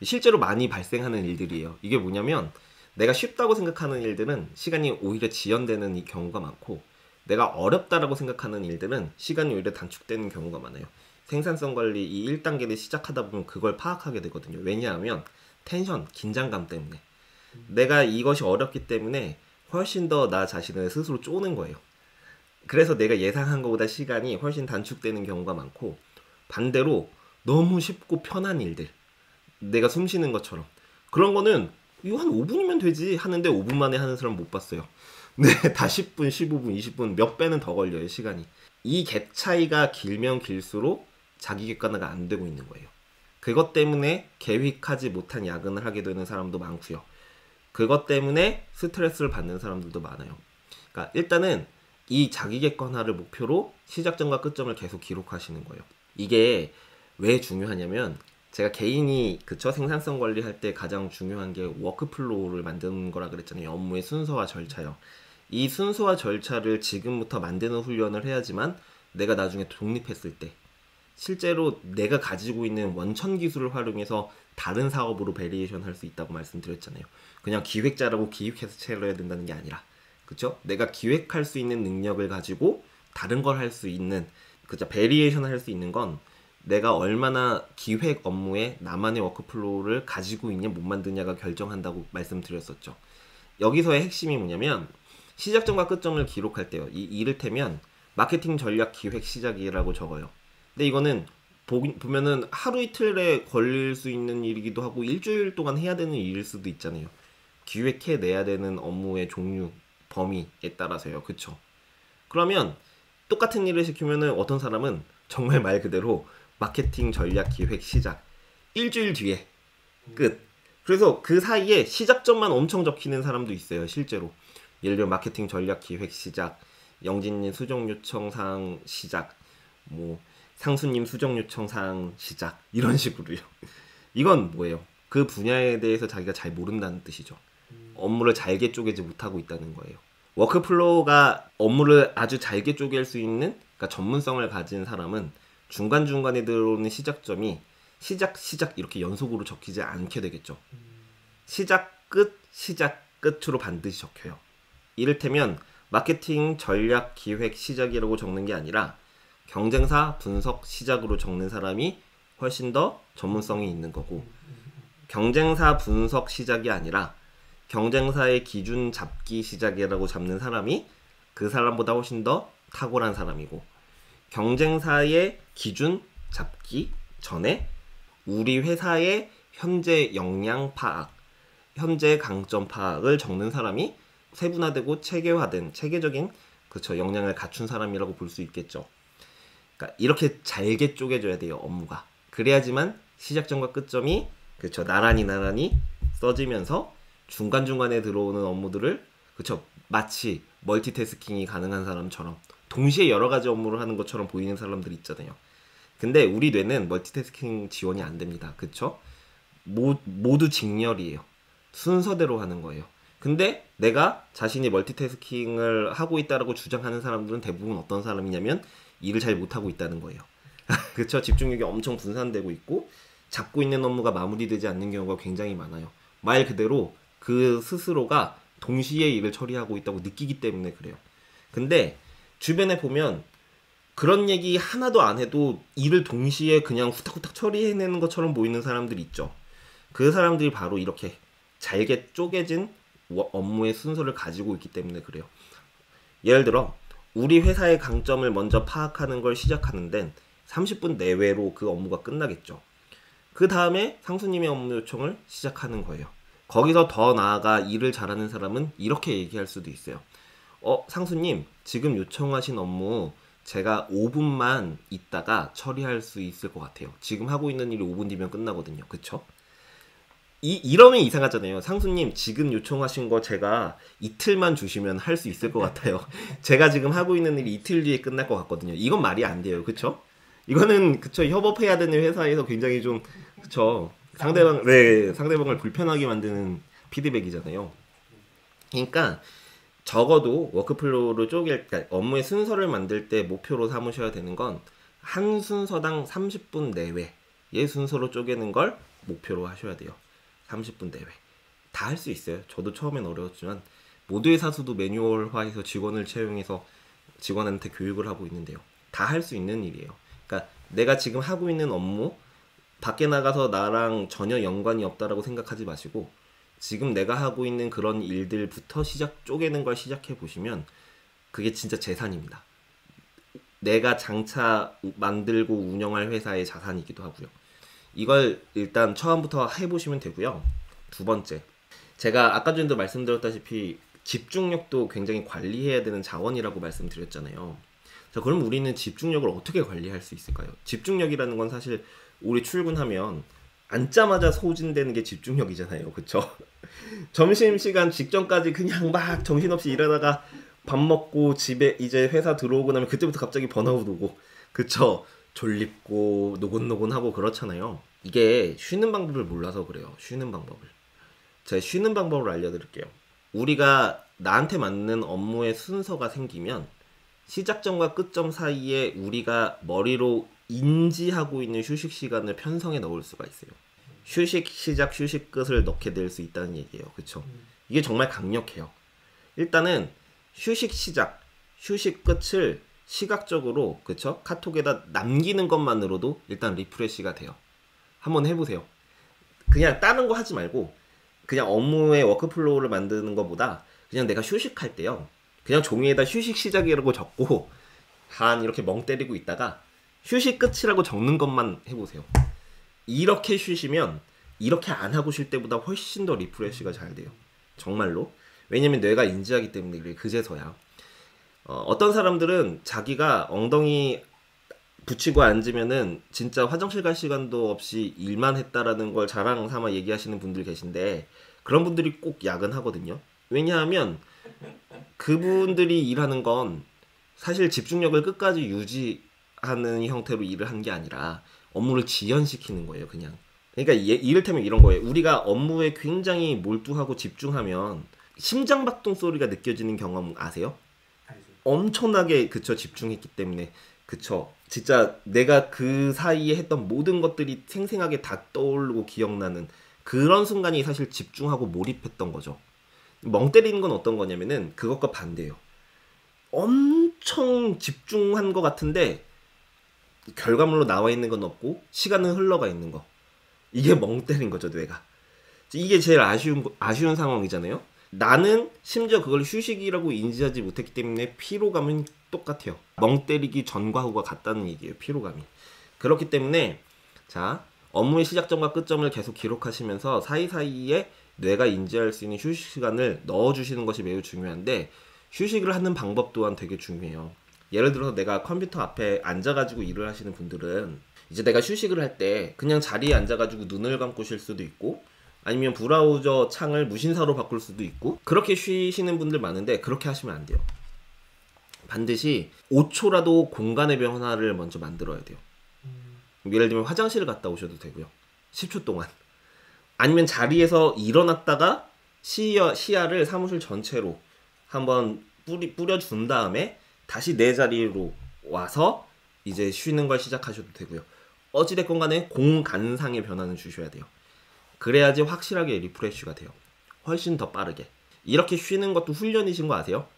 실제로 많이 발생하는 일들이에요. 이게 뭐냐면 내가 쉽다고 생각하는 일들은 시간이 오히려 지연되는 이 경우가 많고 내가 어렵다라고 생각하는 일들은 시간이 오히려 단축되는 경우가 많아요. 생산성 관리 이 1단계를 시작하다 보면 그걸 파악하게 되거든요. 왜냐하면 텐션, 긴장감 때문에 내가 이것이 어렵기 때문에 훨씬 더 나 자신을 스스로 쪼는 거예요. 그래서 내가 예상한 것보다 시간이 훨씬 단축되는 경우가 많고 반대로 너무 쉽고 편한 일들 내가 숨 쉬는 것처럼 그런 거는 이거 한 5분이면 되지 하는데 5분 만에 하는 사람 못 봤어요. 네, 다 10분, 15분, 20분 몇 배는 더 걸려요, 시간이. 이 갭 차이가 길면 길수록 자기 객관화가 안 되고 있는 거예요. 그것 때문에 계획하지 못한 야근을 하게 되는 사람도 많고요. 그것 때문에 스트레스를 받는 사람들도 많아요. 그러니까 일단은 이 자기 객관화를 목표로 시작점과 끝점을 계속 기록하시는 거예요. 이게 왜 중요하냐면 제가 개인이 그쵸 생산성 관리할 때 가장 중요한 게 워크플로우를 만드는 거라 그랬잖아요. 업무의 순서와 절차요. 이 순서와 절차를 지금부터 만드는 훈련을 해야지만 내가 나중에 독립했을 때 실제로 내가 가지고 있는 원천 기술을 활용해서 다른 사업으로 베리에이션 할 수 있다고 말씀드렸잖아요. 그냥 기획자라고 기획해서 채워야 된다는 게 아니라 그쵸? 내가 기획할 수 있는 능력을 가지고 다른 걸 할 수 있는 그쵸? 베리에이션 할 수 있는 건 내가 얼마나 기획 업무에 나만의 워크플로우를 가지고 있냐 못 만드냐가 결정한다고 말씀드렸었죠. 여기서의 핵심이 뭐냐면 시작점과 끝점을 기록할 때요. 이를테면 마케팅 전략 기획 시작이라고 적어요. 근데 이거는 보면은 하루 이틀에 걸릴 수 있는 일이기도 하고 일주일 동안 해야 되는 일일 수도 있잖아요. 기획해내야 되는 업무의 종류, 범위에 따라서요. 그쵸? 그러면 똑같은 일을 시키면은 어떤 사람은 정말 말 그대로 마케팅 전략 기획 시작 일주일 뒤에 끝. 그래서 그 사이에 시작점만 엄청 적히는 사람도 있어요. 실제로 예를 들어 마케팅 전략 기획 시작, 영진님 수정 요청 사항 시작, 뭐 상수님 수정 요청 사항 시작 이런 식으로요. 이건 뭐예요? 그 분야에 대해서 자기가 잘 모른다는 뜻이죠. 업무를 잘게 쪼개지 못하고 있다는 거예요. 워크플로우가 업무를 아주 잘게 쪼갤 수 있는 그러니까 전문성을 가진 사람은 중간중간에 들어오는 시작점이 시작 이렇게 연속으로 적히지 않게 되겠죠. 시작 끝으로 반드시 적혀요. 이를테면 마케팅 전략 기획 시작이라고 적는 게 아니라 경쟁사 분석 시작으로 적는 사람이 훨씬 더 전문성이 있는 거고 경쟁사 분석 시작이 아니라 경쟁사의 기준 잡기 시작이라고 잡는 사람이 그 사람보다 훨씬 더 탁월한 사람이고 경쟁사의 기준 잡기 전에 우리 회사의 현재 역량 파악, 현재 강점 파악을 적는 사람이 세분화되고 체계화된 체계적인 그쵸 역량을 갖춘 사람이라고 볼 수 있겠죠. 그러니까 이렇게 잘게 쪼개져야 돼요 업무가. 그래야지만 시작점과 끝점이 그쵸 나란히 써지면서 중간중간에 들어오는 업무들을 그쵸 마치 멀티태스킹이 가능한 사람처럼 동시에 여러 가지 업무를 하는 것처럼 보이는 사람들 있잖아요. 근데 우리 뇌는 멀티태스킹 지원이 안 됩니다. 그쵸? 모두 직렬이에요. 순서대로 하는 거예요. 근데 내가 자신이 멀티태스킹을 하고 있다라고 주장하는 사람들은 대부분 어떤 사람이냐면 일을 잘 못하고 있다는 거예요. 그쵸? 집중력이 엄청 분산되고 있고 잡고 있는 업무가 마무리되지 않는 경우가 굉장히 많아요. 말 그대로 그 스스로가 동시에 일을 처리하고 있다고 느끼기 때문에 그래요. 근데 주변에 보면 그런 얘기 하나도 안 해도 일을 동시에 그냥 후딱후딱 처리해내는 것처럼 보이는 사람들이 있죠. 그 사람들이 바로 이렇게 잘게 쪼개진 업무의 순서를 가지고 있기 때문에 그래요. 예를 들어 우리 회사의 강점을 먼저 파악하는 걸 시작하는 데는 30분 내외로 그 업무가 끝나겠죠. 그 다음에 상수님의 업무 요청을 시작하는 거예요. 거기서 더 나아가 일을 잘하는 사람은 이렇게 얘기할 수도 있어요. 상수님, 지금 요청하신 업무 제가 5분만 있다가 처리할 수 있을 것 같아요. 지금 하고 있는 일이 5분 뒤면 끝나거든요. 그쵸? 이러면 이상하잖아요. 상수님, 지금 요청하신 거 제가 이틀만 주시면 할 수 있을 것 같아요. 제가 지금 하고 있는 일이 이틀 뒤에 끝날 것 같거든요. 이건 말이 안 돼요. 그쵸? 이거는, 그쵸, 협업해야 되는 회사에서 굉장히 좀, 그쵸, 상대방을 불편하게 만드는 피드백이잖아요. 그러니까, 적어도 워크플로우를 그러니까 업무의 순서를 만들 때 목표로 삼으셔야 되는 건 한 순서당 30분 내외의 순서로 쪼개는 걸 목표로 하셔야 돼요. 30분 내외. 다 할 수 있어요. 저도 처음엔 어려웠지만 모두의 사수도 매뉴얼화해서 직원을 채용해서 직원한테 교육을 하고 있는데요. 다 할 수 있는 일이에요. 그러니까 내가 지금 하고 있는 업무 밖에 나가서 나랑 전혀 연관이 없다라고 생각하지 마시고 지금 내가 하고 있는 그런 일들부터 쪼개는 걸 시작해 보시면 그게 진짜 재산입니다. 내가 장차 만들고 운영할 회사의 자산이기도 하고요. 이걸 일단 처음부터 해보시면 되고요. 두 번째, 제가 아까 전에도 말씀드렸다시피 집중력도 굉장히 관리해야 되는 자원이라고 말씀드렸잖아요. 자, 그럼 우리는 집중력을 어떻게 관리할 수 있을까요? 집중력이라는 건 사실 우리 출근하면 앉자마자 소진되는 게 집중력이잖아요. 그쵸? 점심시간 직전까지 그냥 막 정신없이 일하다가 밥 먹고 집에 이제 회사 들어오고 나면 그때부터 갑자기 번아웃 오고, 그쵸? 졸립고 노곤노곤하고 그렇잖아요. 이게 쉬는 방법을 몰라서 그래요. 쉬는 방법을. 제가 쉬는 방법을 알려드릴게요. 우리가 나한테 맞는 업무의 순서가 생기면 시작점과 끝점 사이에 우리가 머리로 인지하고 있는 휴식 시간을 편성해 넣을 수가 있어요. 휴식 시작, 휴식 끝을 넣게 될 수 있다는 얘기예요. 그쵸? 이게 정말 강력해요. 일단은 휴식 시작, 휴식 끝을 시각적으로, 그쵸? 카톡에다 남기는 것만으로도 일단 리프레시가 돼요. 한번 해보세요. 그냥 다른 거 하지 말고 그냥 업무의 워크플로우를 만드는 것보다 그냥 내가 휴식할 때요. 그냥 종이에다 휴식 시작이라고 적고 한 이렇게 멍 때리고 있다가 휴식 끝이라고 적는 것만 해보세요. 이렇게 쉬시면 이렇게 안 하고 쉴 때보다 훨씬 더 리프레시가 잘 돼요. 정말로. 왜냐면 뇌가 인지하기 때문에 그래. 그제서야. 어떤 사람들은 자기가 엉덩이 붙이고 앉으면은 진짜 화장실 갈 시간도 없이 일만 했다라는 걸 자랑 삼아 얘기하시는 분들 계신데 그런 분들이 꼭 야근하거든요. 왜냐하면 그분들이 일하는 건 사실 집중력을 끝까지 유지하는 형태로 일을 한 게 아니라 업무를 지연시키는 거예요, 그냥. 그러니까 이를테면 이런 거예요. 우리가 업무에 굉장히 몰두하고 집중하면 심장박동 소리가 느껴지는 경험 아세요? 엄청나게, 그쵸, 집중했기 때문에. 그쵸. 진짜 내가 그 사이에 했던 모든 것들이 생생하게 다 떠오르고 기억나는 그런 순간이 사실 집중하고 몰입했던 거죠. 멍 때리는 건 어떤 거냐면은 그것과 반대예요. 엄청 집중한 것 같은데 결과물로 나와 있는 건 없고 시간은 흘러가 있는 거. 이게 멍 때린 거죠, 뇌가. 이게 제일 아쉬운 상황이잖아요. 나는 심지어 그걸 휴식이라고 인지하지 못했기 때문에 피로감은 똑같아요. 멍 때리기 전과 후가 같다는 얘기예요, 피로감이. 그렇기 때문에 자, 업무의 시작점과 끝점을 계속 기록하시면서 사이사이에 뇌가 인지할 수 있는 휴식 시간을 넣어주시는 것이 매우 중요한데 휴식을 하는 방법 또한 되게 중요해요. 예를 들어서 내가 컴퓨터 앞에 앉아가지고 일을 하시는 분들은 이제 내가 휴식을 할 때 그냥 자리에 앉아가지고 눈을 감고 쉴 수도 있고 아니면 브라우저 창을 무신사로 바꿀 수도 있고 그렇게 쉬시는 분들 많은데 그렇게 하시면 안 돼요. 반드시 5초라도 공간의 변화를 먼저 만들어야 돼요. 예를 들면 화장실을 갔다 오셔도 되고요. 10초 동안. 아니면 자리에서 일어났다가 시야를 사무실 전체로 한번 뿌려준 다음에 다시 내 자리로 와서 이제 쉬는 걸 시작하셔도 되고요. 어찌됐건 간에 공간상의 변화는 주셔야 돼요. 그래야지 확실하게 리프레쉬가 돼요. 훨씬 더 빠르게. 이렇게 쉬는 것도 훈련이신 거 아세요?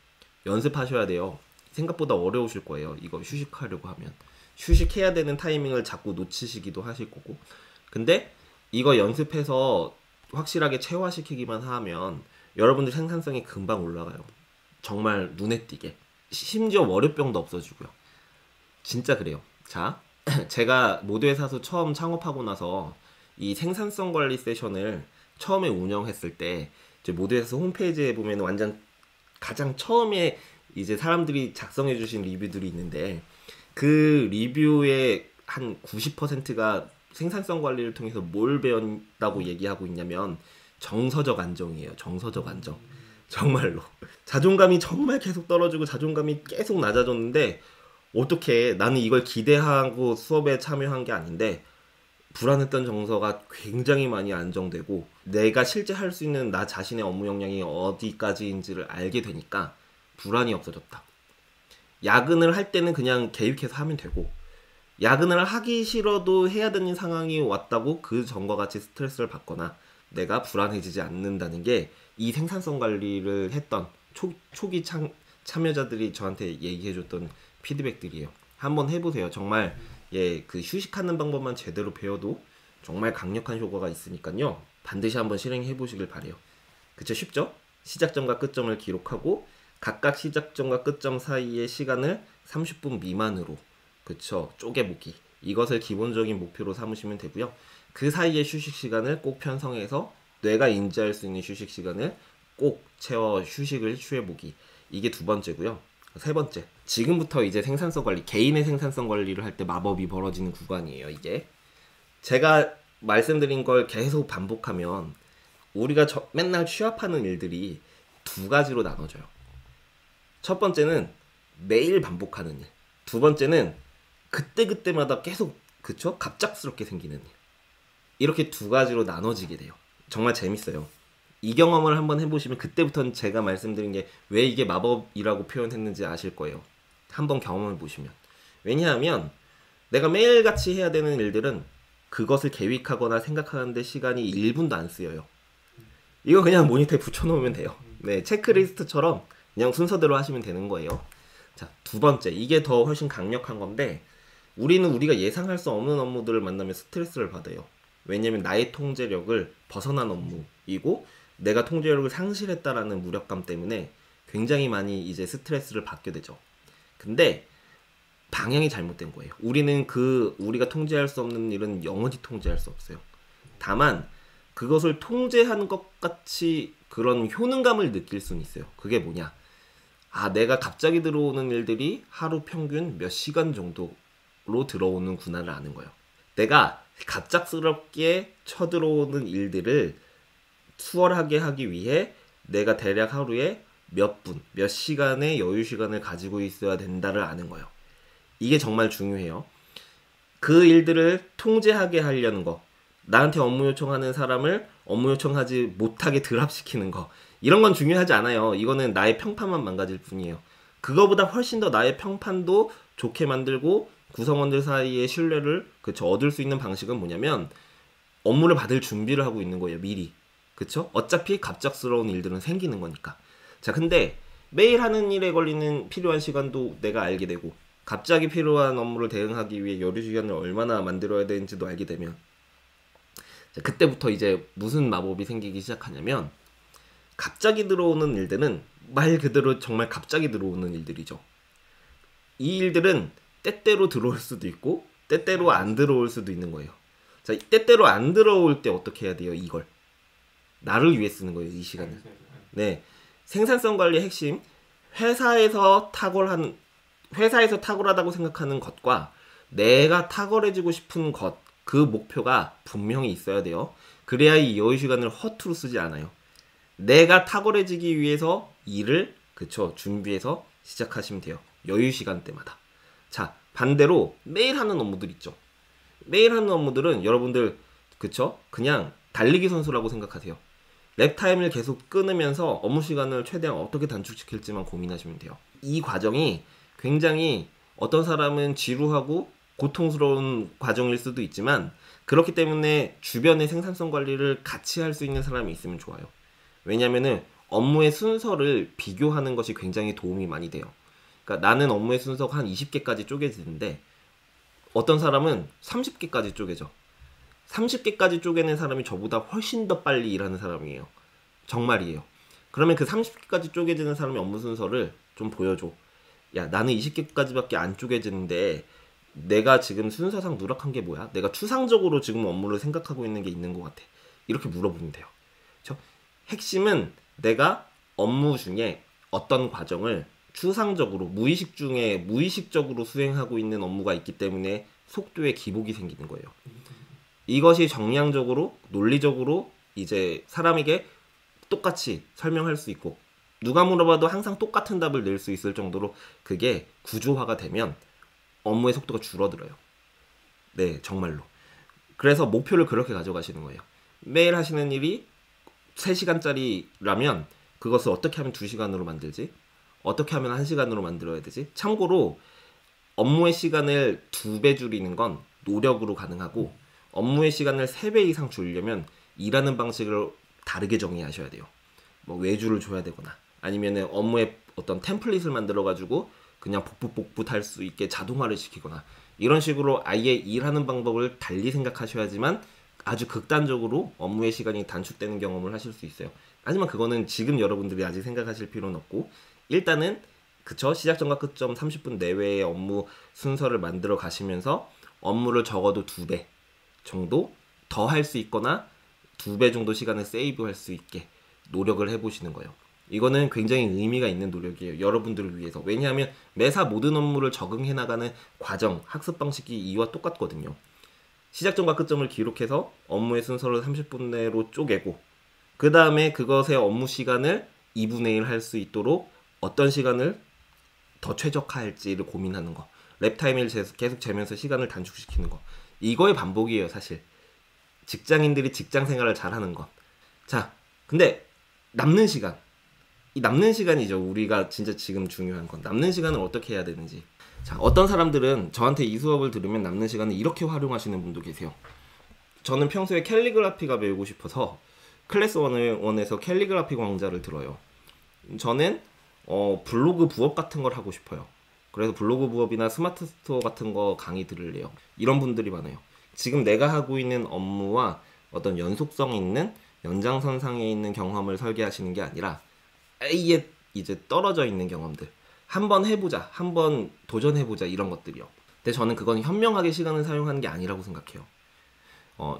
연습하셔야 돼요. 생각보다 어려우실 거예요. 이거 휴식하려고 하면. 휴식해야 되는 타이밍을 자꾸 놓치시기도 하실 거고. 근데 이거 연습해서 확실하게 체화시키기만 하면 여러분들 생산성이 금방 올라가요. 정말 눈에 띄게. 심지어 월요병도 없어지고요. 진짜 그래요. 자, 제가 모두회사수 처음 창업하고 나서 이 생산성 관리 세션을 처음에 운영했을 때 이제 모두회사수 홈페이지에 보면 완전 가장 처음에 이제 사람들이 작성해 주신 리뷰들이 있는데 그 리뷰의 한 90%가 생산성 관리를 통해서 뭘 배웠다고 얘기하고 있냐면 정서적 안정이에요. 정서적 안정. 정말로. 자존감이 정말 계속 떨어지고 자존감이 계속 낮아졌는데 어떻게 나는 이걸 기대하고 수업에 참여한 게 아닌데 불안했던 정서가 굉장히 많이 안정되고 내가 실제 할 수 있는 나 자신의 업무 역량이 어디까지인지를 알게 되니까 불안이 없어졌다. 야근을 할 때는 그냥 계획해서 하면 되고 야근을 하기 싫어도 해야 되는 상황이 왔다고 그 전과 같이 스트레스를 받거나 내가 불안해지지 않는다는 게 이 생산성 관리를 했던 초기 참여자들이 저한테 얘기해줬던 피드백들이에요. 한번 해보세요. 정말 그 휴식하는 방법만 제대로 배워도 정말 강력한 효과가 있으니까요. 반드시 한번 실행해 보시길 바래요. 그쵸? 쉽죠? 시작점과 끝점을 기록하고 각각 시작점과 끝점 사이의 시간을 30분 미만으로 그쵸? 쪼개보기. 이것을 기본적인 목표로 삼으시면 되고요. 그 사이의 휴식 시간을 꼭 편성해서 뇌가 인지할 수 있는 휴식 시간을 꼭 채워 휴식을 취해보기. 이게 두 번째고요. 세 번째, 지금부터 이제 생산성 관리, 개인의 생산성 관리를 할 때 마법이 벌어지는 구간이에요. 이게 제가 말씀드린 걸 계속 반복하면 우리가 맨날 취합하는 일들이 두 가지로 나눠져요. 첫 번째는 매일 반복하는 일, 두 번째는 그때그때마다 계속 그쵸? 갑작스럽게 생기는 일. 이렇게 두 가지로 나눠지게 돼요. 정말 재밌어요. 이 경험을 한번 해보시면 그때부터는 제가 말씀드린 게 왜 이게 마법이라고 표현했는지 아실 거예요. 한번 경험해 보시면. 왜냐하면 내가 매일같이 해야 되는 일들은 그것을 계획하거나 생각하는데 시간이 1분도 안 쓰여요. 이거 그냥 모니터에 붙여놓으면 돼요. 네, 체크리스트처럼 그냥 순서대로 하시면 되는 거예요. 자, 두 번째, 이게 더 훨씬 강력한 건데 우리가 예상할 수 없는 업무들을 만나면 스트레스를 받아요. 왜냐면 나의 통제력을 벗어난 업무이고 내가 통제력을 상실했다라는 무력감 때문에 굉장히 많이 이제 스트레스를 받게 되죠. 근데 방향이 잘못된 거예요. 우리가 통제할 수 없는 일은 영원히 통제할 수 없어요. 다만 그것을 통제한 것 같이 그런 효능감을 느낄 수는 있어요. 그게 뭐냐? 내가 갑자기 들어오는 일들이 하루 평균 몇 시간 정도로 들어오는구나를 아는 거예요. 내가 갑작스럽게 쳐들어오는 일들을 수월하게 하기 위해 내가 대략 하루에 몇 분, 몇 시간의 여유 시간을 가지고 있어야 된다를 아는 거예요. 이게 정말 중요해요. 그 일들을 통제하게 하려는 거, 나한테 업무 요청하는 사람을 업무 요청하지 못하게 드랍시키는 거, 이런 건 중요하지 않아요. 이거는 나의 평판만 망가질 뿐이에요. 그거보다 훨씬 더 나의 평판도 좋게 만들고 구성원들 사이의 신뢰를 얻을 수 있는 방식은 뭐냐면 업무를 받을 준비를 하고 있는 거예요. 미리. 그쵸? 어차피 갑작스러운 일들은 생기는 거니까. 자, 근데 매일 하는 일에 걸리는 필요한 시간도 내가 알게 되고 갑자기 필요한 업무를 대응하기 위해 여유 시간을 얼마나 만들어야 되는지도 알게 되면 자, 그때부터 이제 무슨 마법이 생기기 시작하냐면 갑자기 들어오는 일들은 말 그대로 정말 갑자기 들어오는 일들이죠. 이 일들은 때때로 들어올 수도 있고 때때로 안 들어올 수도 있는 거예요. 자, 때때로 안 들어올 때 어떻게 해야 돼요? 이걸 나를 위해 쓰는 거예요. 이 시간을. 네, 생산성 관리의 핵심, 회사에서 탁월하다고 생각하는 것과 내가 탁월해지고 싶은 것, 그 목표가 분명히 있어야 돼요. 그래야 이 여유 시간을 허투루 쓰지 않아요. 내가 탁월해지기 위해서 일을 준비해서 시작하시면 돼요. 여유 시간 때마다. 자, 반대로 매일 하는 업무들 있죠. 매일 하는 업무들은 여러분들 그냥 달리기 선수라고 생각하세요. 랩 타임을 계속 끊으면서 업무 시간을 최대한 어떻게 단축시킬지만 고민하시면 돼요. 이 과정이 굉장히 어떤 사람은 지루하고 고통스러운 과정일 수도 있지만 그렇기 때문에 주변의 생산성 관리를 같이 할 수 있는 사람이 있으면 좋아요. 왜냐면은 업무의 순서를 비교하는 것이 굉장히 도움이 많이 돼요. 그러니까 나는 업무의 순서가 한 20개까지 쪼개지는데 어떤 사람은 30개까지 쪼개져. 30개까지 쪼개는 사람이 저보다 훨씬 더 빨리 일하는 사람이에요. 정말이에요. 그러면 그 30개까지 쪼개지는 사람의 업무 순서를 좀 보여줘. 야, 나는 20개까지밖에 안 쪼개지는데 내가 지금 순서상 누락한 게 뭐야? 내가 추상적으로 지금 업무를 생각하고 있는 게 있는 것 같아. 이렇게 물어보면 돼요. 그렇죠? 핵심은 내가 업무 중에 어떤 과정을 추상적으로 무의식적으로 수행하고 있는 업무가 있기 때문에 속도에 기복이 생기는 거예요. 이것이 정량적으로 논리적으로 이제 사람에게 똑같이 설명할 수 있고 누가 물어봐도 항상 똑같은 답을 낼 수 있을 정도로 그게 구조화가 되면 업무의 속도가 줄어들어요. 네, 정말로. 그래서 목표를 그렇게 가져가시는 거예요. 매일 하시는 일이 3시간짜리라면 그것을 어떻게 하면 2시간으로 만들지? 어떻게 하면 1시간으로 만들어야 되지? 참고로 업무의 시간을 2배 줄이는 건 노력으로 가능하고 업무의 시간을 3배 이상 줄이려면 일하는 방식을 다르게 정의하셔야 돼요. 뭐 외주를 줘야 되거나 아니면은 업무에 어떤 템플릿을 만들어 가지고 그냥 복붙 할 수 있게 자동화를 시키거나 이런 식으로 아예 일하는 방법을 달리 생각하셔야지만 아주 극단적으로 업무의 시간이 단축되는 경험을 하실 수 있어요. 하지만 그거는 지금 여러분들이 아직 생각하실 필요는 없고 일단은 그쵸? 시작점과 끝점 30분 내외의 업무 순서를 만들어 가시면서 업무를 적어도 2배 정도 더 할 수 있거나 2배 정도 시간을 세이브할 수 있게 노력을 해보시는 거예요. 이거는 굉장히 의미가 있는 노력이에요. 여러분들을 위해서. 왜냐하면 매사 모든 업무를 적응해 나가는 과정, 학습 방식이 이와 똑같거든요. 시작점과 끝점을 기록해서 업무의 순서를 30분 내로 쪼개고 그 다음에 그것의 업무 시간을 2분의 1 할 수 있도록 어떤 시간을 더 최적화할지를 고민하는 거. 랩타임을 계속 재면서 시간을 단축시키는 거. 이거의 반복이에요, 사실. 직장인들이 직장 생활을 잘하는 것. 자, 근데 남는 시간. 이 남는 시간이죠. 우리가 진짜 지금 중요한 건. 남는 시간을 어떻게 해야 되는지. 자, 어떤 사람들은 저한테 이 수업을 들으면 남는 시간을 이렇게 활용하시는 분도 계세요. 저는 평소에 캘리그라피가 배우고 싶어서 클래스 1에서 캘리그라피 강좌를 들어요. 저는 블로그 부업 같은 걸 하고 싶어요. 그래서 블로그 부업이나 스마트 스토어 같은 거 강의 들을래요. 이런 분들이 많아요. 지금 내가 하고 있는 업무와 어떤 연속성 있는 연장선상에 있는 경험을 설계하시는 게 아니라 아예 이제 떨어져 있는 경험들. 한번 해보자, 한번 도전해보자 이런 것들이요. 근데 저는 그건 현명하게 시간을 사용하는 게 아니라고 생각해요.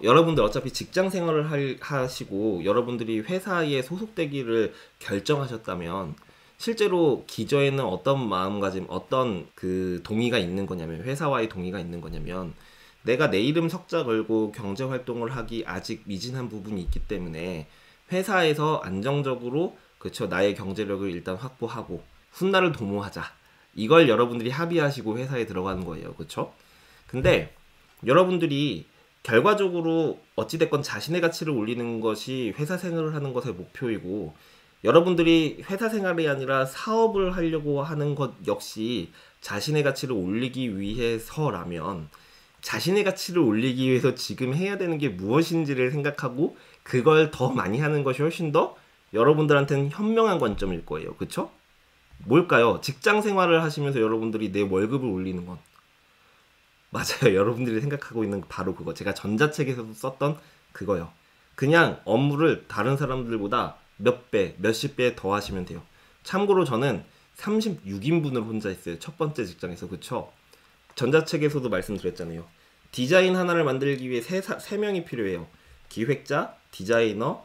여러분들 어차피 직장 생활을 하시고 여러분들이 회사에 소속되기를 결정하셨다면 실제로 기저에는 어떤 마음가짐, 어떤 그 동의가 있는 거냐면 회사와의 동의가 있는 거냐면 내가 내 이름 석자 걸고 경제활동을 하기 아직 미진한 부분이 있기 때문에 회사에서 안정적으로 그쵸 나의 경제력을 일단 확보하고 훗날을 도모하자. 이걸 여러분들이 합의하시고 회사에 들어가는 거예요. 그쵸? 근데 여러분들이 결과적으로 어찌됐건 자신의 가치를 올리는 것이 회사 생활을 하는 것의 목표이고 여러분들이 회사 생활이 아니라 사업을 하려고 하는 것 역시 자신의 가치를 올리기 위해서라면 자신의 가치를 올리기 위해서 지금 해야 되는 게 무엇인지를 생각하고 그걸 더 많이 하는 것이 훨씬 더 여러분들한테는 현명한 관점일 거예요. 그쵸? 뭘까요? 직장 생활을 하시면서 여러분들이 내 월급을 올리는 건 맞아요. 여러분들이 생각하고 있는 바로 그거. 제가 전자책에서도 썼던 그거요. 그냥 업무를 다른 사람들보다 몇 배, 몇십 배 더 하시면 돼요. 참고로 저는 36인분을 혼자 했어요. 첫 번째 직장에서. 그쵸? 전자책에서도 말씀드렸잖아요. 디자인 하나를 만들기 위해 3명이 필요해요. 기획자, 디자이너,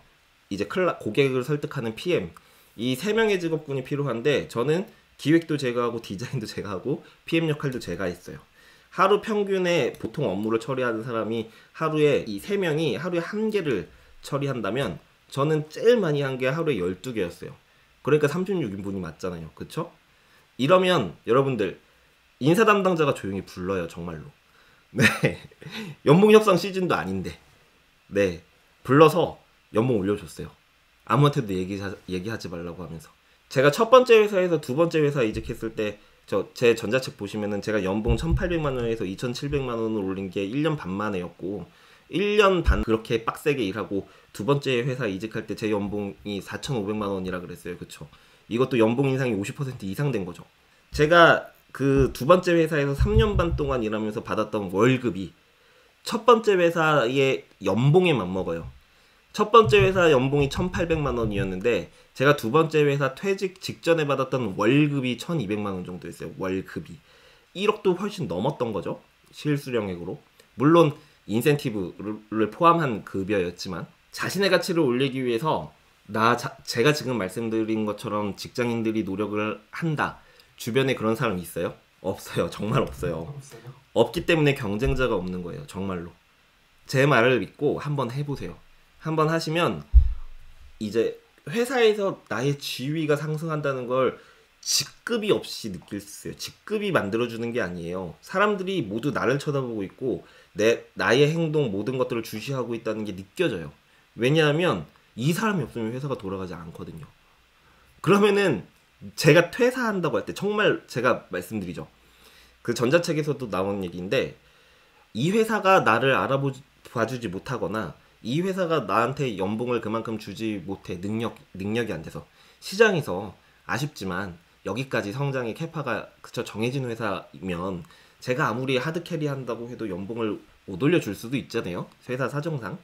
이제 고객을 설득하는 PM. 이 3명의 직업군이 필요한데 저는 기획도 제가 하고 디자인도 제가 하고 PM 역할도 제가 했어요. 하루 평균에 보통 업무를 처리하는 사람이 하루에 이 3명이 하루에 1개를 처리한다면 저는 제일 많이 한 게 하루에 12개였어요. 그러니까 36인분이 맞잖아요. 그쵸? 이러면 여러분들 인사 담당자가 조용히 불러요. 정말로. 네. 연봉 협상 시즌도 아닌데. 네. 불러서 연봉 올려줬어요. 아무한테도 얘기하지 말라고 하면서. 제가 첫 번째 회사에서 두 번째 회사 이직했을 때 제 전자책 보시면은 제가 연봉 1,800만 원에서 2,700만 원을 올린 게 1년 반 만에였고 1년 반 그렇게 빡세게 일하고 두 번째 회사 이직할 때 제 연봉이 4,500만 원이라 그랬어요. 그쵸? 이것도 연봉 인상이 50% 이상 된 거죠. 제가 그 두 번째 회사에서 3년 반 동안 일하면서 받았던 월급이 첫 번째 회사의 연봉에 맞먹어요. 첫 번째 회사 연봉이 1,800만 원이었는데 제가 두 번째 회사 퇴직 직전에 받았던 월급이 1,200만 원 정도였어요. 월급이 1억도 훨씬 넘었던 거죠. 실수령액으로. 물론 인센티브를 포함한 급여였지만 자신의 가치를 올리기 위해서 제가 지금 말씀드린 것처럼 직장인들이 노력을 한다. 주변에 그런 사람 있어요? 없어요. 정말 없어요. 없기 때문에 경쟁자가 없는 거예요. 정말로. 제 말을 믿고 한번 해보세요. 한번 하시면 이제 회사에서 나의 지위가 상승한다는 걸 직급이 없이 느낄 수 있어요. 직급이 만들어주는 게 아니에요. 사람들이 모두 나를 쳐다보고 있고 나의 행동 모든 것들을 주시하고 있다는 게 느껴져요. 왜냐하면 이 사람이 없으면 회사가 돌아가지 않거든요. 그러면은 제가 퇴사한다고 할 때 정말 제가 말씀드리죠. 그 전자책에서도 나온 얘기인데 이 회사가 나를 알아봐주지 못하거나 이 회사가 나한테 연봉을 그만큼 주지 못해 능력이 안 돼서 시장에서 아쉽지만 여기까지 성장의 캐파가 그쵸 정해진 회사면 제가 아무리 하드캐리 한다고 해도 연봉을 못 올려줄 수도 있잖아요. 회사 사정상.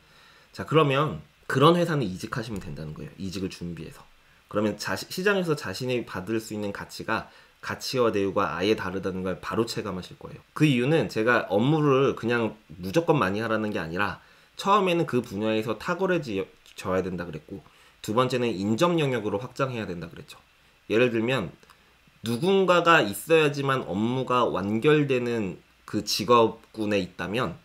자 그러면 그런 회사는 이직하시면 된다는 거예요. 이직을 준비해서. 그러면 시장에서 자신이 받을 수 있는 가치와 대우가 아예 다르다는 걸 바로 체감하실 거예요. 그 이유는 제가 업무를 그냥 무조건 많이 하라는 게 아니라 처음에는 그 분야에서 탁월해져야 된다 그랬고 두 번째는 인접 영역으로 확장해야 된다 그랬죠. 예를 들면 누군가가 있어야지만 업무가 완결되는 그 직업군에 있다면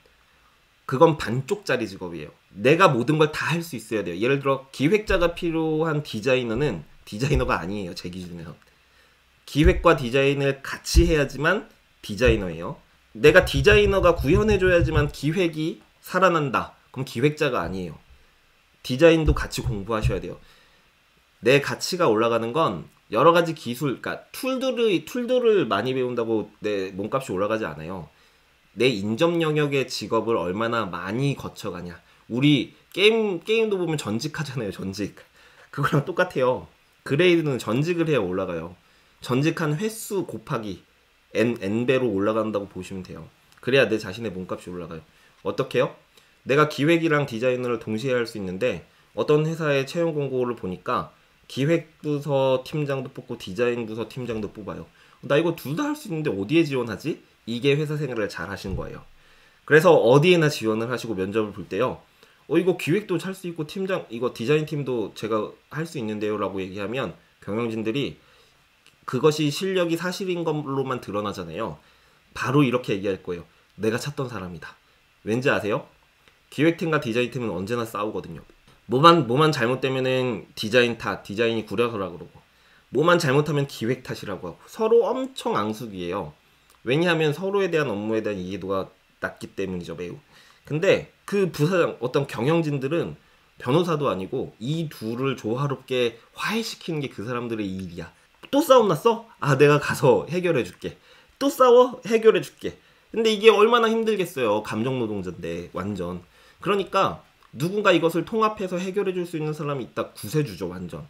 그건 반쪽짜리 직업이에요. 내가 모든 걸 다 할 수 있어야 돼요. 예를 들어 기획자가 필요한 디자이너는 디자이너가 아니에요. 제 기준에서. 기획과 디자인을 같이 해야지만 디자이너예요. 내가 디자이너가 구현해줘야지만 기획이 살아난다. 그럼 기획자가 아니에요. 디자인도 같이 공부하셔야 돼요. 내 가치가 올라가는 건 여러 가지 기술, 그러니까 툴들을 많이 배운다고 내 몸값이 올라가지 않아요. 내 인접 영역의 직업을 얼마나 많이 거쳐가냐. 우리 게임도 보면 전직하잖아요. 전직. 그거랑 똑같아요. 그레이드는 전직을 해야 올라가요. 전직한 횟수 곱하기 n배로 올라간다고 보시면 돼요. 그래야 내 자신의 몸값이 올라가요. 어떻게 해요? 내가 기획이랑 디자이너를 동시에 할 수 있는데 어떤 회사의 채용 공고를 보니까 기획부서 팀장도 뽑고 디자인부서 팀장도 뽑아요. 나 이거 둘 다 할 수 있는데 어디에 지원하지? 이게 회사 생활을 잘 하신 거예요. 그래서 어디에나 지원을 하시고 면접을 볼 때요. 이거 기획도 할 수 있고 이거 디자인 팀도 제가 할 수 있는데요 라고 얘기하면 경영진들이 그것이 실력이 사실인 걸로만 드러나잖아요. 바로 이렇게 얘기할 거예요. 내가 찾던 사람이다. 왠지 아세요? 기획팀과 디자인팀은 언제나 싸우거든요. 뭐만 잘못되면은 디자인이 구려서라 그러고 뭐만 잘못하면 기획 탓이라고 하고 서로 엄청 앙숙이에요. 왜냐하면 서로에 대한 업무에 대한 이해도가 낮기 때문이죠. 매우. 근데 그 부사장 어떤 경영진들은 변호사도 아니고 이 둘을 조화롭게 화해시키는 게 그 사람들의 일이야. 또 싸움 났어? 내가 가서 해결해 줄게. 또 싸워? 해결해 줄게. 근데 이게 얼마나 힘들겠어요. 감정노동자인데 완전. 그러니까 누군가 이것을 통합해서 해결해 줄 수 있는 사람이 있다 구세주죠. 완전.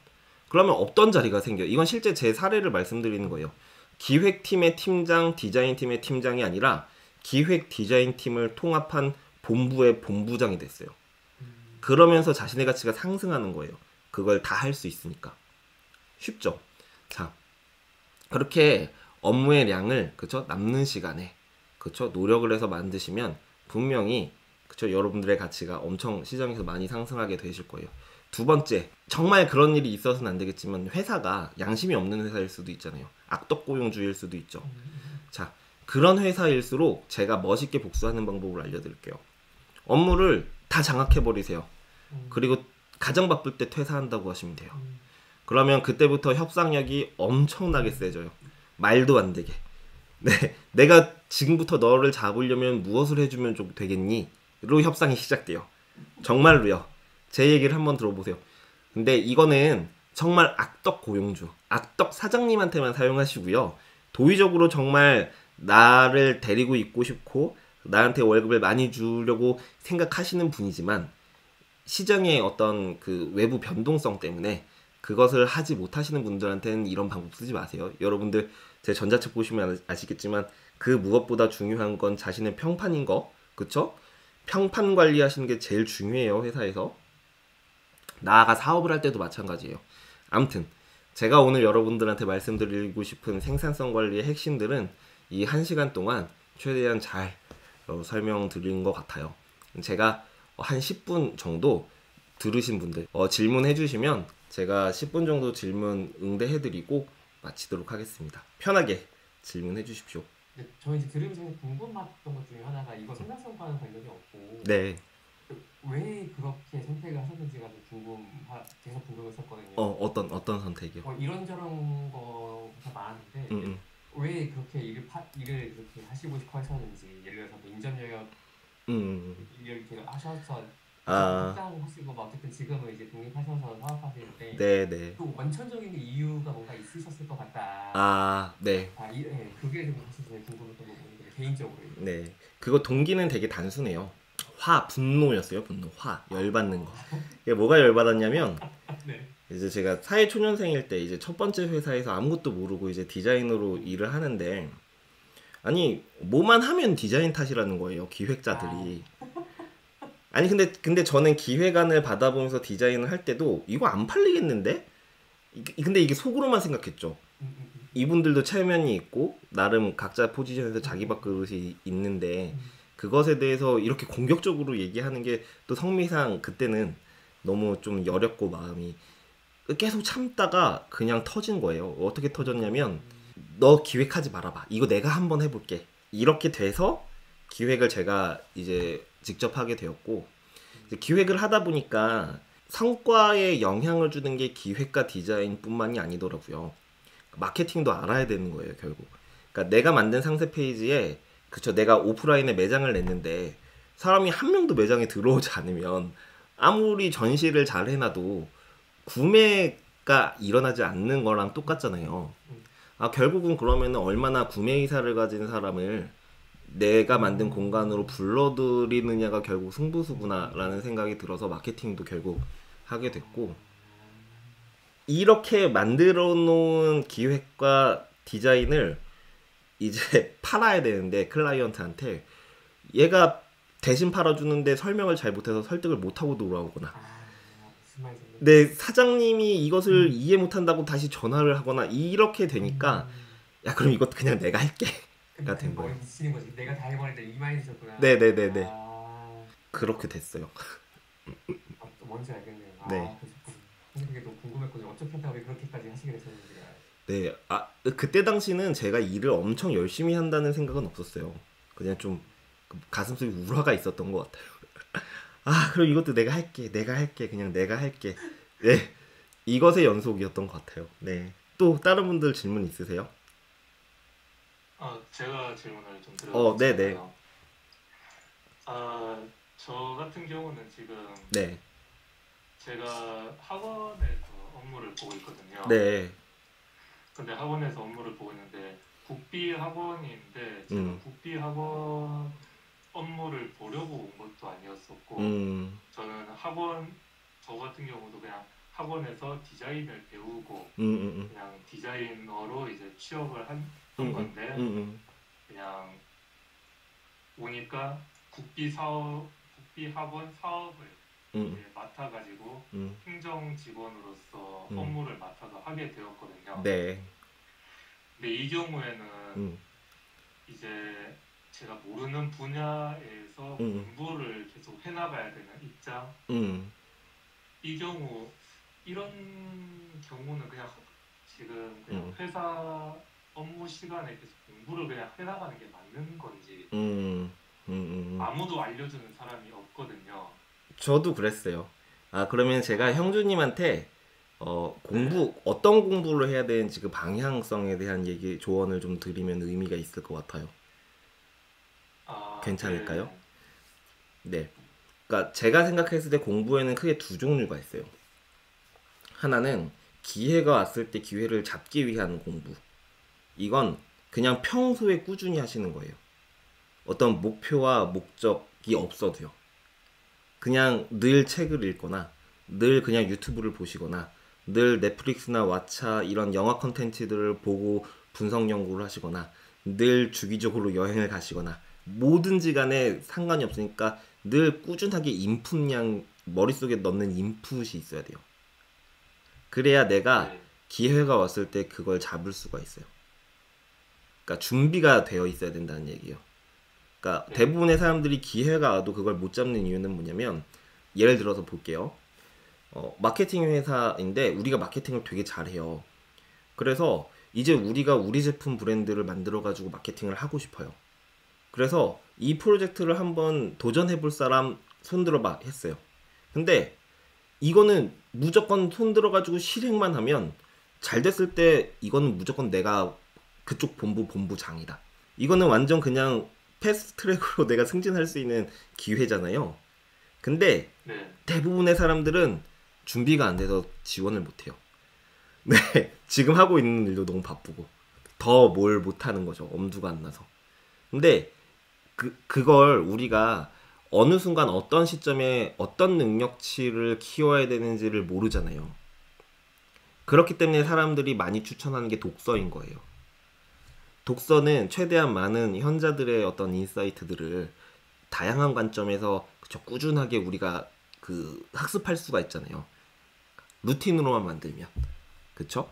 그러면 없던 자리가 생겨요. 이건 실제 제 사례를 말씀드리는 거예요. 기획팀의 팀장, 디자인팀의 팀장이 아니라 기획 디자인팀을 통합한 본부의 본부장이 됐어요. 그러면서 자신의 가치가 상승하는 거예요. 그걸 다 할 수 있으니까. 쉽죠? 자, 그렇게 업무의 양을 그쵸? 남는 시간에 그쵸? 노력을 해서 만드시면 분명히 그쵸? 여러분들의 가치가 엄청 시장에서 많이 상승하게 되실 거예요. 두 번째, 정말 그런 일이 있어서는 안 되겠지만 회사가 양심이 없는 회사일 수도 있잖아요. 악덕고용주의일 수도 있죠. 자, 그런 회사일수록 제가 멋있게 복수하는 방법을 알려드릴게요. 업무를 다 장악해버리세요. 그리고 가장 바쁠 때 퇴사한다고 하시면 돼요. 그러면 그때부터 협상력이 엄청나게 세져요. 말도 안 되게. 네, 내가 지금부터 너를 잡으려면 무엇을 해주면 좀 되겠니? 로 협상이 시작돼요. 정말로요. 제 얘기를 한번 들어보세요. 근데 이거는 정말 악덕 고용주, 악덕 사장님한테만 사용하시고요. 도의적으로 정말 나를 데리고 있고 싶고 나한테 월급을 많이 주려고 생각하시는 분이지만 시장의 어떤 그 외부 변동성 때문에 그것을 하지 못하시는 분들한테는 이런 방법 쓰지 마세요. 여러분들 제 전자책 보시면 아시겠지만 그 무엇보다 중요한 건 자신의 평판인 거, 그쵸? 평판 관리하시는 게 제일 중요해요, 회사에서. 나아가 사업을 할 때도 마찬가지예요. 아무튼 제가 오늘 여러분들한테 말씀드리고 싶은 생산성 관리의 핵심들은 이 1시간 동안 최대한 잘 설명드린 것 같아요. 제가 한 10분 정도 들으신 분들 질문해 주시면 제가 10분 정도 질문 응대해드리고 마치도록 하겠습니다. 편하게 질문해 주십시오. 네, 저 이제 들으면서 궁금했던 것 중에 하나가 이거 생산성과는 관련이 없고 네. 왜 그렇게 선택을 하셨는지가 계속 궁금했었거든요. 어떤 선택이요? 이런저런 거가 많았는데 왜 그렇게 일을 그렇게 하시고 싶어 하셨는지, 예를 들어서 뭐 인전 영역 일을 이렇게 하셔서 직장 하시고 어쨌든 지금은 이제 독립하셔서 사업하시는데 네네. 또 원천적인 이유가 뭔가 있으셨을 것 같다. 네. 네, 그게 좀 사실 제일 궁금했던 부분인데 개인적으로. 네. 그거 동기는 되게 단순해요. 분노였어요. 분노. 열받는 거. 이게 뭐가 열받았냐면 네. 이제 제가 사회초년생일 때 이제 첫 번째 회사에서 아무것도 모르고 이제 디자이너로 일을 하는데 아니 뭐만 하면 디자인 탓이라는 거예요. 기획자들이. 아니 근데 저는 기획안을 받아보면서 디자인을 할 때도 이거 안 팔리겠는데? 근데 이게 속으로만 생각했죠. 이분들도 체면이 있고 나름 각자 포지션에서 자기 밥그릇이 있는데 그것에 대해서 이렇게 공격적으로 얘기하는 게 또 성미상 그때는 너무 좀 여렸고 마음이 계속 참다가 그냥 터진 거예요. 어떻게 터졌냐면 너 기획하지 말아봐. 이거 내가 한번 해볼게. 이렇게 돼서 기획을 제가 이제 직접 하게 되었고 이제 기획을 하다 보니까 성과에 영향을 주는 게 기획과 디자인뿐만이 아니더라고요. 마케팅도 알아야 되는 거예요, 결국. 그러니까 내가 만든 상세 페이지에 그쵸, 내가 오프라인에 매장을 냈는데 사람이 한 명도 매장에 들어오지 않으면 아무리 전시를 잘 해놔도 구매가 일어나지 않는 거랑 똑같잖아요. 결국은 그러면 얼마나 구매 의사를 가진 사람을 내가 만든 공간으로 불러들이느냐가 결국 승부수구나라는 생각이 들어서 마케팅도 결국 하게 됐고 이렇게 만들어 놓은 기획과 디자인을 이제 팔아야 되는데 클라이언트한테 얘가 대신 팔아주는데 설명을 잘 못해서 설득을 못하고 돌아오거나 네, 사장님이 이것을 이해 못한다고 다시 전화를 하거나 이렇게 되니까 야 그럼 이것도 그냥 내가 할게 가 된 거예요. 미치는 거지. 내가 다 해버리는데 이 마인드셨구나. 네네네네. 그렇게 됐어요. 뭔지 알겠네요. 네. 그게 너무 궁금했거든요. 어떻게 했다가 왜 그렇게까지 하시게 되셨는지가. 네, 그때 당시는 제가 일을 엄청 열심히 한다는 생각은 없었어요. 그냥 좀 가슴속에 우라가 있었던 것 같아요. 그럼 이것도 내가 할게, 그냥 내가 할게. 네, 이것의 연속이었던 것 같아요. 네, 또 다른 분들 질문 있으세요? 제가 질문을 좀 드려도 네네. 될까요? 저 같은 경우는 지금 네. 제가 학원에서 업무를 보고 있거든요. 네. 근데 학원에서 업무를 보고 있는데 국비 학원인데 제가 국비 학원 업무를 보려고 온 것도 아니었었고 저는 저 같은 경우도 그냥 학원에서 디자인을 배우고 그냥 디자이너로 이제 취업을 한 건데 그냥 오니까 국비 학원 사업을 이제 맡아가지고 행정 직원으로서 업무를 맡아서 하게 되었거든요. 네. 근데 이 경우에는 이제 제가 모르는 분야에서 공부를 계속 해나가야 되는 입장. 이 경우 이런 경우는 그냥 지금 그냥 회사 업무 시간에 계속 공부를 그냥 해나가는 게 맞는 건지 아무도 알려주는 사람이 없거든요. 저도 그랬어요. 그러면 제가 형주님한테 어떤 공부를 해야 되는지 그 방향성에 대한 조언을 좀 드리면 의미가 있을 것 같아요. 괜찮을까요? 네. 그러니까 제가 생각했을 때 공부에는 크게 두 종류가 있어요. 하나는 기회가 왔을 때 기회를 잡기 위한 공부. 이건 그냥 평소에 꾸준히 하시는 거예요. 어떤 목표와 목적이 없어도요. 그냥 늘 책을 읽거나 늘 그냥 유튜브를 보시거나 늘 넷플릭스나 왓챠 이런 영화 컨텐츠들을 보고 분석 연구를 하시거나 늘 주기적으로 여행을 가시거나 뭐든지 간에 상관이 없으니까 늘 꾸준하게 인풋량 머릿속에 넣는 인풋이 있어야 돼요. 그래야 내가 기회가 왔을 때 그걸 잡을 수가 있어요. 그러니까 준비가 되어 있어야 된다는 얘기예요. 그러니까 대부분의 사람들이 기회가 와도 그걸 못 잡는 이유는 뭐냐면 예를 들어서 볼게요. 마케팅 회사인데 우리가 마케팅을 되게 잘해요. 그래서 이제 우리가 우리 제품 브랜드를 만들어 가지고 마케팅을 하고 싶어요. 그래서 이 프로젝트를 한번 도전해 볼 사람 손들어봐 했어요. 근데 이거는 무조건 손들어 가지고 실행만 하면 잘 됐을 때 이거는 무조건 내가 그쪽 본부장이다. 이거는 완전 그냥 패스트 트랙으로 내가 승진할 수 있는 기회잖아요. 근데 대부분의 사람들은 준비가 안 돼서 지원을 못 해요. 네, 지금 하고 있는 일도 너무 바쁘고 더 뭘 못 하는 거죠. 엄두가 안 나서. 근데 그걸 우리가 어느 순간 어떤 시점에 어떤 능력치를 키워야 되는지를 모르잖아요. 그렇기 때문에 사람들이 많이 추천하는 게 독서인 거예요. 독서는 최대한 많은 현자들의 어떤 인사이트들을 다양한 관점에서 꾸준하게 우리가 학습할 수가 있잖아요. 루틴으로만 만들면. 그쵸?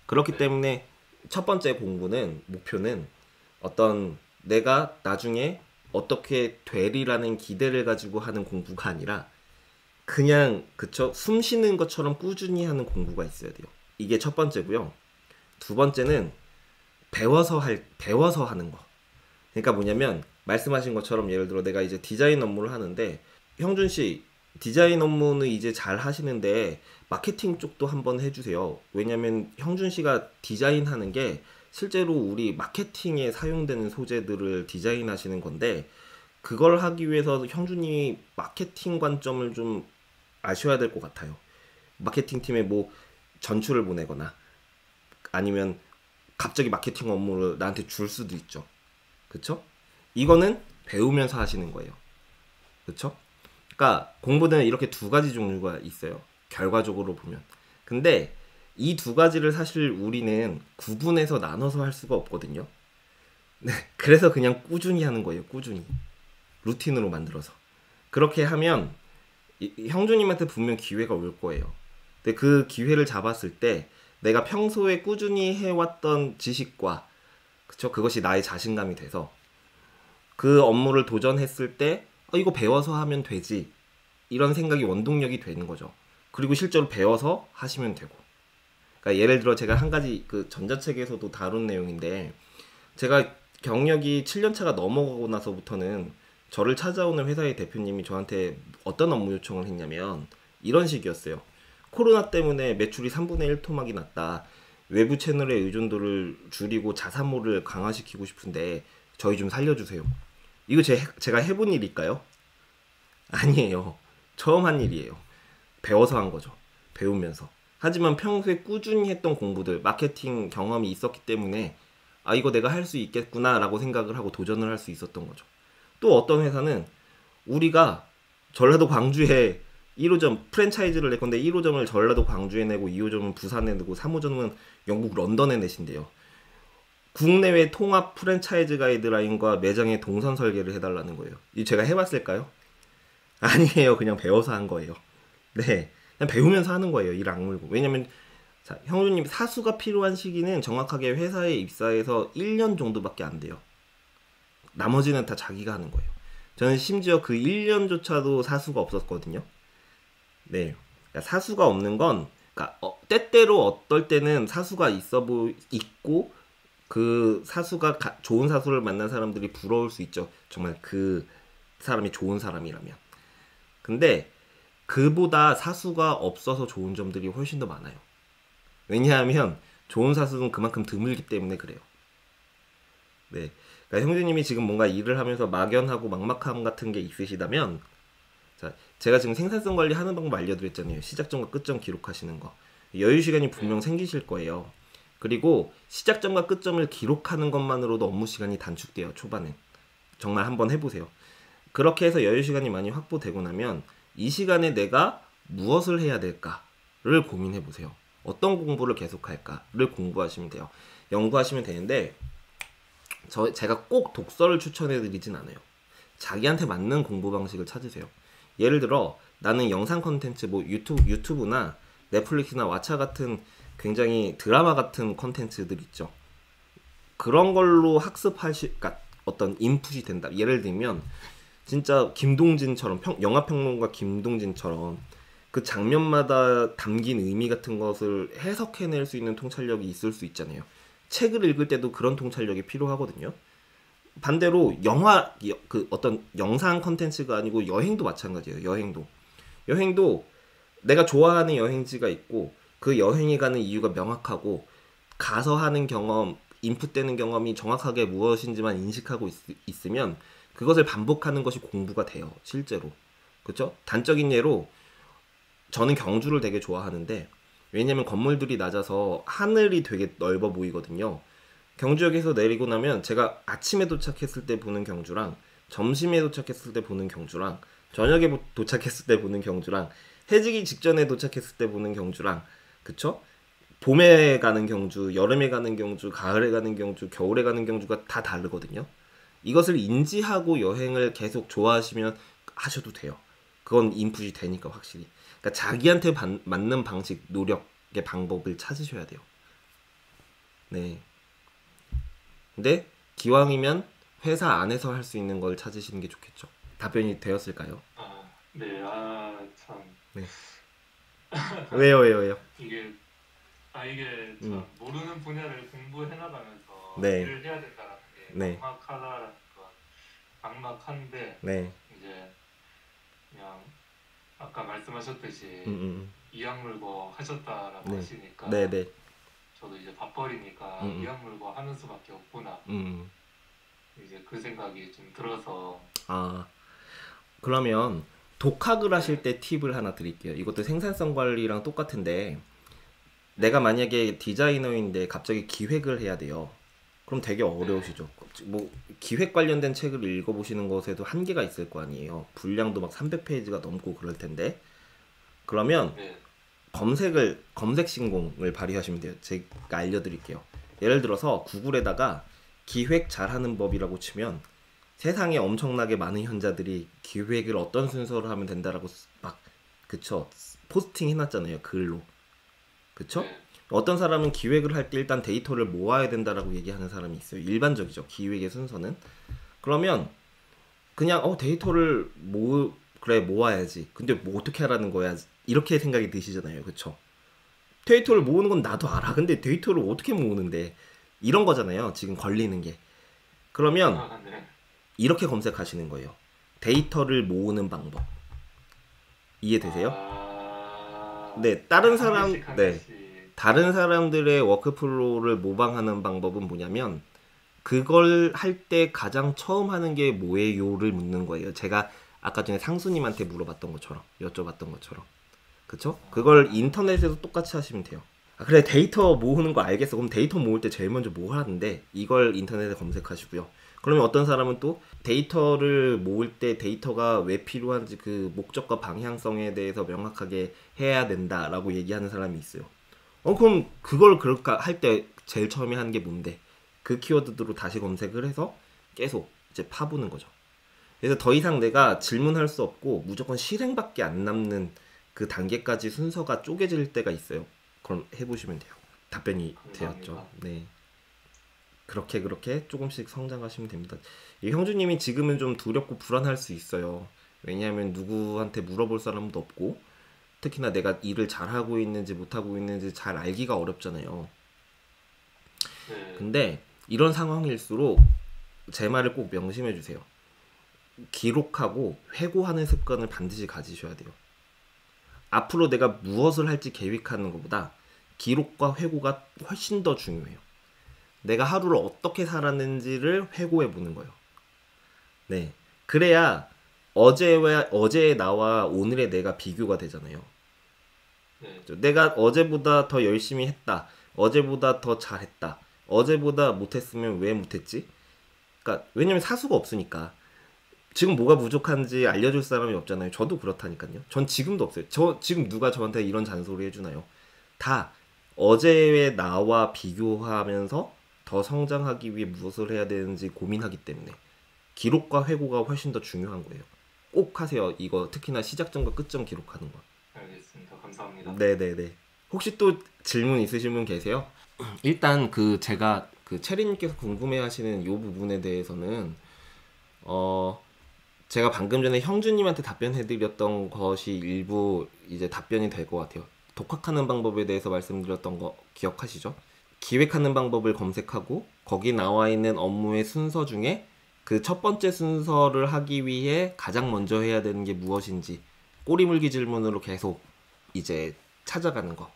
그렇기 때문에 첫 번째 공부는, 목표는 어떤 내가 나중에 어떻게 되리라는 기대를 가지고 하는 공부가 아니라 그냥 숨 쉬는 것처럼 꾸준히 하는 공부가 있어야 돼요. 이게 첫 번째고요. 두 번째는 배워서 하는 거. 그러니까 뭐냐면 말씀하신 것처럼 예를 들어 내가 이제 디자인 업무를 하는데 형준 씨 디자인 업무는 이제 잘 하시는데 마케팅 쪽도 한번 해주세요. 왜냐면 형준 씨가 디자인하는 게 실제로 우리 마케팅에 사용되는 소재들을 디자인하시는 건데 그걸 하기 위해서 형준님이 마케팅 관점을 좀 아셔야 될 것 같아요. 마케팅 팀에 뭐 전출을 보내거나 아니면 갑자기 마케팅 업무를 나한테 줄 수도 있죠. 그쵸? 이거는 배우면서 하시는 거예요. 그쵸? 그러니까 공부는 이렇게 두 가지 종류가 있어요. 결과적으로 보면. 근데 이 두 가지를 사실 우리는 구분해서 나눠서 할 수가 없거든요. 네, 그래서 그냥 꾸준히 하는 거예요. 꾸준히. 루틴으로 만들어서. 그렇게 하면 형주님한테 분명 기회가 올 거예요. 근데 그 기회를 잡았을 때 내가 평소에 꾸준히 해왔던 지식과 그쵸? 그것이 나의 자신감이 돼서 그 업무를 도전했을 때 이거 배워서 하면 되지 이런 생각이 원동력이 되는 거죠. 그리고 실제로 배워서 하시면 되고. 그러니까 예를 들어 제가 한 가지 그 전자책에서도 다룬 내용인데 제가 경력이 7년차가 넘어가고 나서부터는 저를 찾아오는 회사의 대표님이 저한테 어떤 업무 요청을 했냐면 이런 식이었어요. 코로나 때문에 매출이 3분의 1 토막이 났다. 외부 채널의 의존도를 줄이고 자사모를 강화시키고 싶은데 저희 좀 살려주세요. 이거 제가 해본 일일까요? 아니에요. 처음 한 일이에요. 배워서 한 거죠. 배우면서. 하지만 평소에 꾸준히 했던 공부들, 마케팅 경험이 있었기 때문에 이거 내가 할 수 있겠구나 라고 생각을 하고 도전을 할 수 있었던 거죠. 또 어떤 회사는 우리가 전라도 광주에 1호점 프랜차이즈를 낼 건데 1호점을 전라도 광주에 내고 2호점은 부산에 내고 3호점은 영국 런던에 내신대요. 국내외 통합 프랜차이즈 가이드라인과 매장의 동선 설계를 해달라는 거예요. 이 제가 해봤을까요? 아니에요. 그냥 배워서 한 거예요. 네, 그냥 배우면서 하는 거예요. 일 악물고. 왜냐면 자, 형주님 사수가 필요한 시기는 정확하게 회사에 입사해서 1년 정도밖에 안 돼요. 나머지는 다 자기가 하는 거예요. 저는 심지어 그 1년조차도 사수가 없었거든요. 네, 그러니까 사수가 없는 건 그러니까 때때로 어떨 때는 사수가 있고 그 사수가 좋은 사수를 만난 사람들이 부러울 수 있죠. 정말 그 사람이 좋은 사람이라면. 근데 그보다 사수가 없어서 좋은 점들이 훨씬 더 많아요. 왜냐하면 좋은 사수는 그만큼 드물기 때문에 그래요. 네, 그러니까 형제님이 지금 뭔가 일을 하면서 막연하고 막막함 같은 게 있으시다면 자, 제가 지금 생산성 관리 하는 방법 알려드렸잖아요. 시작점과 끝점 기록하시는 거. 여유 시간이 분명 생기실 거예요. 그리고 시작점과 끝점을 기록하는 것만으로도 업무 시간이 단축돼요. 초반엔. 정말 한번 해보세요. 그렇게 해서 여유 시간이 많이 확보되고 나면 이 시간에 내가 무엇을 해야 될까를 고민해보세요. 어떤 공부를 계속할까를 공부하시면 돼요. 연구하시면 되는데 제가 꼭 독서를 추천해드리진 않아요. 자기한테 맞는 공부 방식을 찾으세요. 예를 들어 나는 영상 컨텐츠 뭐 유튜브나 넷플릭스나 왓챠 같은 굉장히 드라마 같은 컨텐츠들 있죠. 그런 걸로 그러니까 어떤 인풋이 된다. 예를 들면 진짜 김동진처럼 영화평론가 김동진처럼 그 장면마다 담긴 의미 같은 것을 해석해낼 수 있는 통찰력이 있을 수 있잖아요. 책을 읽을 때도 그런 통찰력이 필요하거든요. 반대로 그 어떤 영상 컨텐츠가 아니고 여행도 마찬가지예요. 여행도 내가 좋아하는 여행지가 있고 그 여행에 가는 이유가 명확하고 가서 하는 경험, 인풋되는 경험이 정확하게 무엇인지만 인식하고 있으면 그것을 반복하는 것이 공부가 돼요. 실제로. 그렇죠? 단적인 예로 저는 경주를 되게 좋아하는데 왜냐면 건물들이 낮아서 하늘이 되게 넓어 보이거든요. 경주역에서 내리고 나면 제가 아침에 도착했을 때 보는 경주랑 점심에 도착했을 때 보는 경주랑 저녁에 도착했을 때 보는 경주랑 해지기 직전에 도착했을 때 보는 경주랑 그쵸? 봄에 가는 경주, 여름에 가는 경주, 가을에 가는 경주, 겨울에 가는 경주가 다 다르거든요. 이것을 인지하고 여행을 계속 좋아하시면 하셔도 돼요. 그건 인풋이 되니까 확실히. 그러니까 자기한테 맞는 방식, 노력의 방법을 찾으셔야 돼요. 네. 근데 기왕이면 회사 안에서 할 수 있는 걸 찾으시는 게 좋겠죠. 답변이 되었을까요? 네, 참. 네. 왜요? 이게 참 모르는 분야를 공부해 나가면서 네. 일을 해야 된다는 게 네. 막막하다라는 건 막막한데 네. 이제 그냥 아까 말씀하셨듯이 이악 물고 하셨다라고 네. 하시니까 네. 저도 이제 밥벌이니까 이악 물고 하는 수밖에 없구나. 이제 그 생각이 좀 들어서. 그러면 독학을 하실 때 팁을 하나 드릴게요. 이것도 생산성 관리랑 똑같은데 내가 만약에 디자이너인데 갑자기 기획을 해야 돼요. 그럼 되게 어려우시죠. 뭐 기획 관련된 책을 읽어보시는 것에도 한계가 있을 거 아니에요. 분량도 막 300페이지가 넘고 그럴 텐데 그러면 검색 신공을 발휘하시면 돼요. 제가 알려드릴게요. 예를 들어서 구글에다가 기획 잘하는 법이라고 치면 세상에 엄청나게 많은 현자들이 기획을 어떤 순서로 하면 된다라고 막 그쵸 포스팅 해놨잖아요. 글로. 그쵸? 어떤 사람은 기획을 할 때 일단 데이터를 모아야 된다라고 얘기하는 사람이 있어요. 일반적이죠. 기획의 순서는. 그러면 그냥 데이터를 모아야지. 근데 뭐 어떻게 하라는 거야? 이렇게 생각이 드시잖아요. 그쵸? 데이터를 모으는 건 나도 알아. 근데 데이터를 어떻게 모으는데? 이런 거잖아요. 지금 걸리는 게. 그러면 이렇게 검색하시는 거예요. 데이터를 모으는 방법. 이해되세요? 네, 다른 사람들의 워크플로우를 모방하는 방법은 뭐냐면 그걸 할 때 가장 처음 하는 게 뭐예요를 묻는 거예요. 제가 아까 전에 상수님한테 여쭤봤던 것처럼. 그쵸? 그걸 인터넷에서 똑같이 하시면 돼요. 그래 데이터 모으는 거 알겠어. 그럼 데이터 모을 때 제일 먼저 뭐 하는데 이걸 인터넷에 검색하시고요. 그러면 어떤 사람은 또 데이터를 모을 때 데이터가 왜 필요한지 그 목적과 방향성에 대해서 명확하게 해야 된다라고 얘기하는 사람이 있어요. 그럼 그걸 그럴까 할 때 제일 처음에 하는 게 뭔데? 그 키워드로 다시 검색을 해서 계속 이제 파보는 거죠. 그래서 더 이상 내가 질문할 수 없고 무조건 실행밖에 안 남는 그 단계까지 순서가 쪼개질 때가 있어요. 그럼 해보시면 돼요. 답변이 되었죠. 네. 그렇게 조금씩 성장하시면 됩니다. 형주님이 지금은 좀 두렵고 불안할 수 있어요. 왜냐하면 누구한테 물어볼 사람도 없고 특히나 내가 일을 잘하고 있는지 못하고 있는지 잘 알기가 어렵잖아요. 근데 이런 상황일수록 제 말을 꼭 명심해 주세요. 기록하고 회고하는 습관을 반드시 가지셔야 돼요. 앞으로 내가 무엇을 할지 계획하는 것보다 기록과 회고가 훨씬 더 중요해요. 내가 하루를 어떻게 살았는지를 회고해 보는 거예요. 네. 그래야 어제의 나와 오늘의 내가 비교가 되잖아요. 네. 내가 어제보다 더 열심히 했다. 어제보다 더 잘했다. 어제보다 못했으면 왜 못했지? 그러니까 왜냐면 사수가 없으니까. 지금 뭐가 부족한지 알려줄 사람이 없잖아요. 저도 그렇다니까요. 전 지금도 없어요. 지금 누가 저한테 이런 잔소리 해주나요? 다 어제의 나와 비교하면서 더 성장하기 위해 무엇을 해야 되는지 고민하기 때문에 기록과 회고가 훨씬 더 중요한 거예요. 꼭 하세요. 이거 특히나 시작점과 끝점 기록하는 거. 알겠습니다. 감사합니다. 네네네. 혹시 또 질문 있으신 분 계세요? 일단 제가 체리님께서 궁금해하시는 이 부분에 대해서는 제가 방금 전에 형주님한테 답변해드렸던 것이 일부 이제 답변이 될 것 같아요. 독학하는 방법에 대해서 말씀드렸던 거 기억하시죠? 기획하는 방법을 검색하고 거기 나와 있는 업무의 순서 중에 그 첫 번째 순서를 하기 위해 가장 먼저 해야 되는 게 무엇인지 꼬리물기 질문으로 계속 이제 찾아가는 거.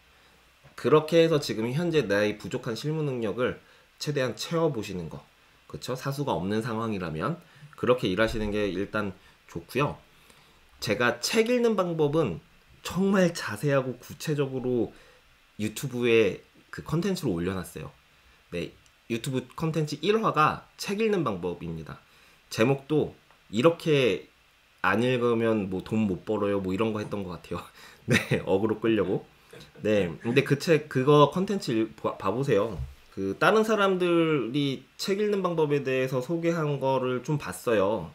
그렇게 해서 지금 현재 나의 부족한 실무 능력을 최대한 채워보시는 거. 그쵸? 사수가 없는 상황이라면 그렇게 일하시는 게 일단 좋고요. 제가 책 읽는 방법은 정말 자세하고 구체적으로 유튜브에 그 컨텐츠로 올려놨어요. 네, 유튜브 컨텐츠 1화가 책 읽는 방법입니다. 제목도 이렇게 안 읽으면 뭐 돈 못 벌어요 뭐 이런 거 했던 것 같아요. 네, 어그로 끌려고. 네, 근데 그거 컨텐츠 봐보세요. 다른 사람들이 책 읽는 방법에 대해서 소개한 거를 좀 봤어요.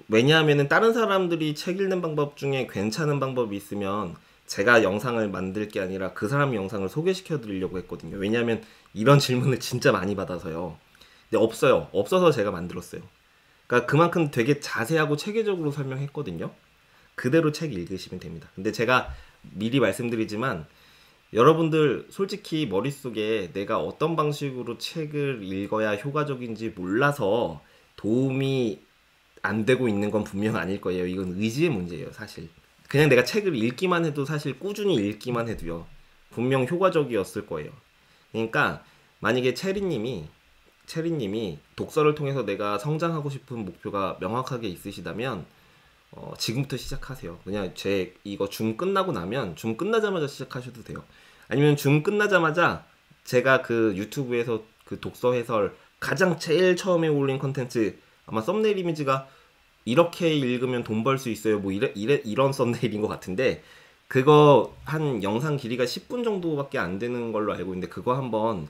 왜냐하면은 다른 사람들이 책 읽는 방법 중에 괜찮은 방법이 있으면 제가 영상을 만들 게 아니라 그 사람 영상을 소개시켜 드리려고 했거든요. 왜냐하면 이런 질문을 진짜 많이 받아서요. 근데 없어요. 없어서 제가 만들었어요. 그러니까 그만큼 되게 자세하고 체계적으로 설명했거든요. 그대로 책 읽으시면 됩니다. 근데 제가 미리 말씀드리지만 여러분들 솔직히 머릿속에 내가 어떤 방식으로 책을 읽어야 효과적인지 몰라서 도움이 안 되고 있는 건 분명 아닐 거예요. 이건 의지의 문제예요, 사실. 그냥 내가 책을 읽기만 해도 사실 꾸준히 읽기만 해도요. 분명 효과적이었을 거예요. 그러니까 만약에 체리님이 독서를 통해서 내가 성장하고 싶은 목표가 명확하게 있으시다면 지금부터 시작하세요. 그냥 이거 줌 끝나고 나면 줌 끝나자마자 시작하셔도 돼요. 아니면 줌 끝나자마자 제가 유튜브에서 독서 해설 가장 제일 처음에 올린 컨텐츠 아마 썸네일 이미지가 이렇게 읽으면 돈 벌 수 있어요. 뭐 이런 썸네일인 것 같은데 그거 한 영상 길이가 10분 정도밖에 안 되는 걸로 알고 있는데 그거 한번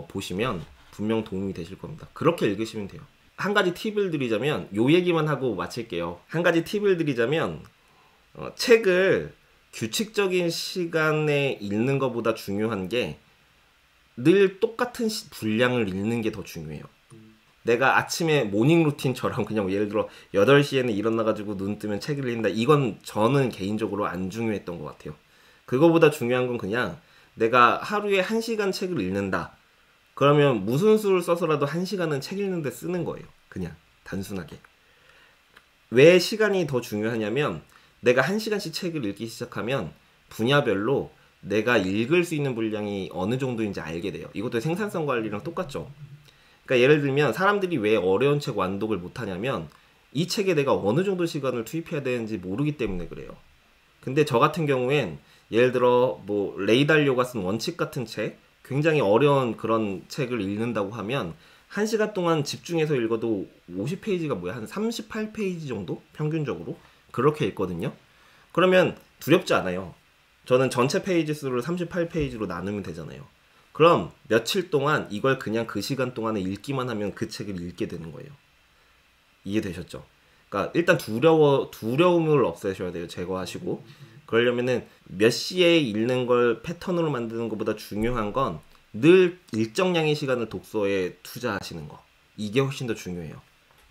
보시면 분명 도움이 되실 겁니다. 그렇게 읽으시면 돼요. 한 가지 팁을 드리자면 요 얘기만 하고 마칠게요. 한 가지 팁을 드리자면 책을 규칙적인 시간에 읽는 것보다 중요한 게 늘 똑같은 분량을 읽는 게 더 중요해요. 내가 아침에 모닝 루틴처럼 그냥 예를 들어 8시에는 일어나가지고 눈 뜨면 책을 읽는다. 이건 저는 개인적으로 안 중요했던 것 같아요. 그거보다 중요한 건 그냥 내가 하루에 1시간 책을 읽는다. 그러면 무슨 수를 써서라도 1시간은 책 읽는데 쓰는 거예요. 그냥 단순하게. 왜 시간이 더 중요하냐면 내가 1시간씩 책을 읽기 시작하면 분야별로 내가 읽을 수 있는 분량이 어느 정도인지 알게 돼요. 이것도 생산성 관리랑 똑같죠. 그러니까 예를 들면 사람들이 왜 어려운 책 완독을 못하냐면 이 책에 내가 어느 정도 시간을 투입해야 되는지 모르기 때문에 그래요. 근데 저 같은 경우엔 예를 들어 뭐 레이 달리오가 쓴 원칙 같은 책, 굉장히 어려운 그런 책을 읽는다고 하면 1시간 동안 집중해서 읽어도 50페이지가 뭐야? 한 38페이지 정도? 평균적으로? 그렇게 읽거든요. 그러면 두렵지 않아요. 저는 전체 페이지 수를 38페이지로 나누면 되잖아요. 그럼 며칠 동안 이걸 그냥 그 시간 동안에 읽기만 하면 그 책을 읽게 되는 거예요. 이해되셨죠? 그러니까 일단 두려움을 없애셔야 돼요. 제거하시고. 그러려면은 몇 시에 읽는 걸 패턴으로 만드는 것보다 중요한 건 늘 일정량의 시간을 독서에 투자하시는 거. 이게 훨씬 더 중요해요.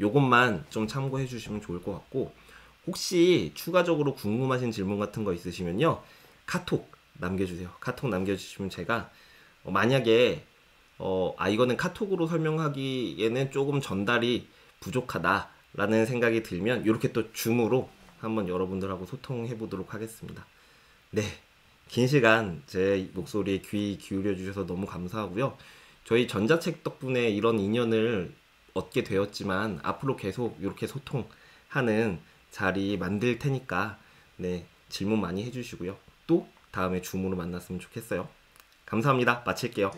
요것만 좀 참고해 주시면 좋을 것 같고 혹시 추가적으로 궁금하신 질문 같은 거 있으시면요. 카톡 남겨주세요. 카톡 남겨주시면 제가 만약에 이거는 카톡으로 설명하기에는 조금 전달이 부족하다라는 생각이 들면 이렇게 또 줌으로 한번 여러분들하고 소통해 보도록 하겠습니다. 네, 긴 시간 제 목소리에 귀 기울여 주셔서 너무 감사하고요. 저희 전자책 덕분에 이런 인연을 얻게 되었지만 앞으로 계속 이렇게 소통하는 자리 만들 테니까 네, 질문 많이 해주시고요. 또 다음에 줌으로 만났으면 좋겠어요. 감사합니다. 마칠게요.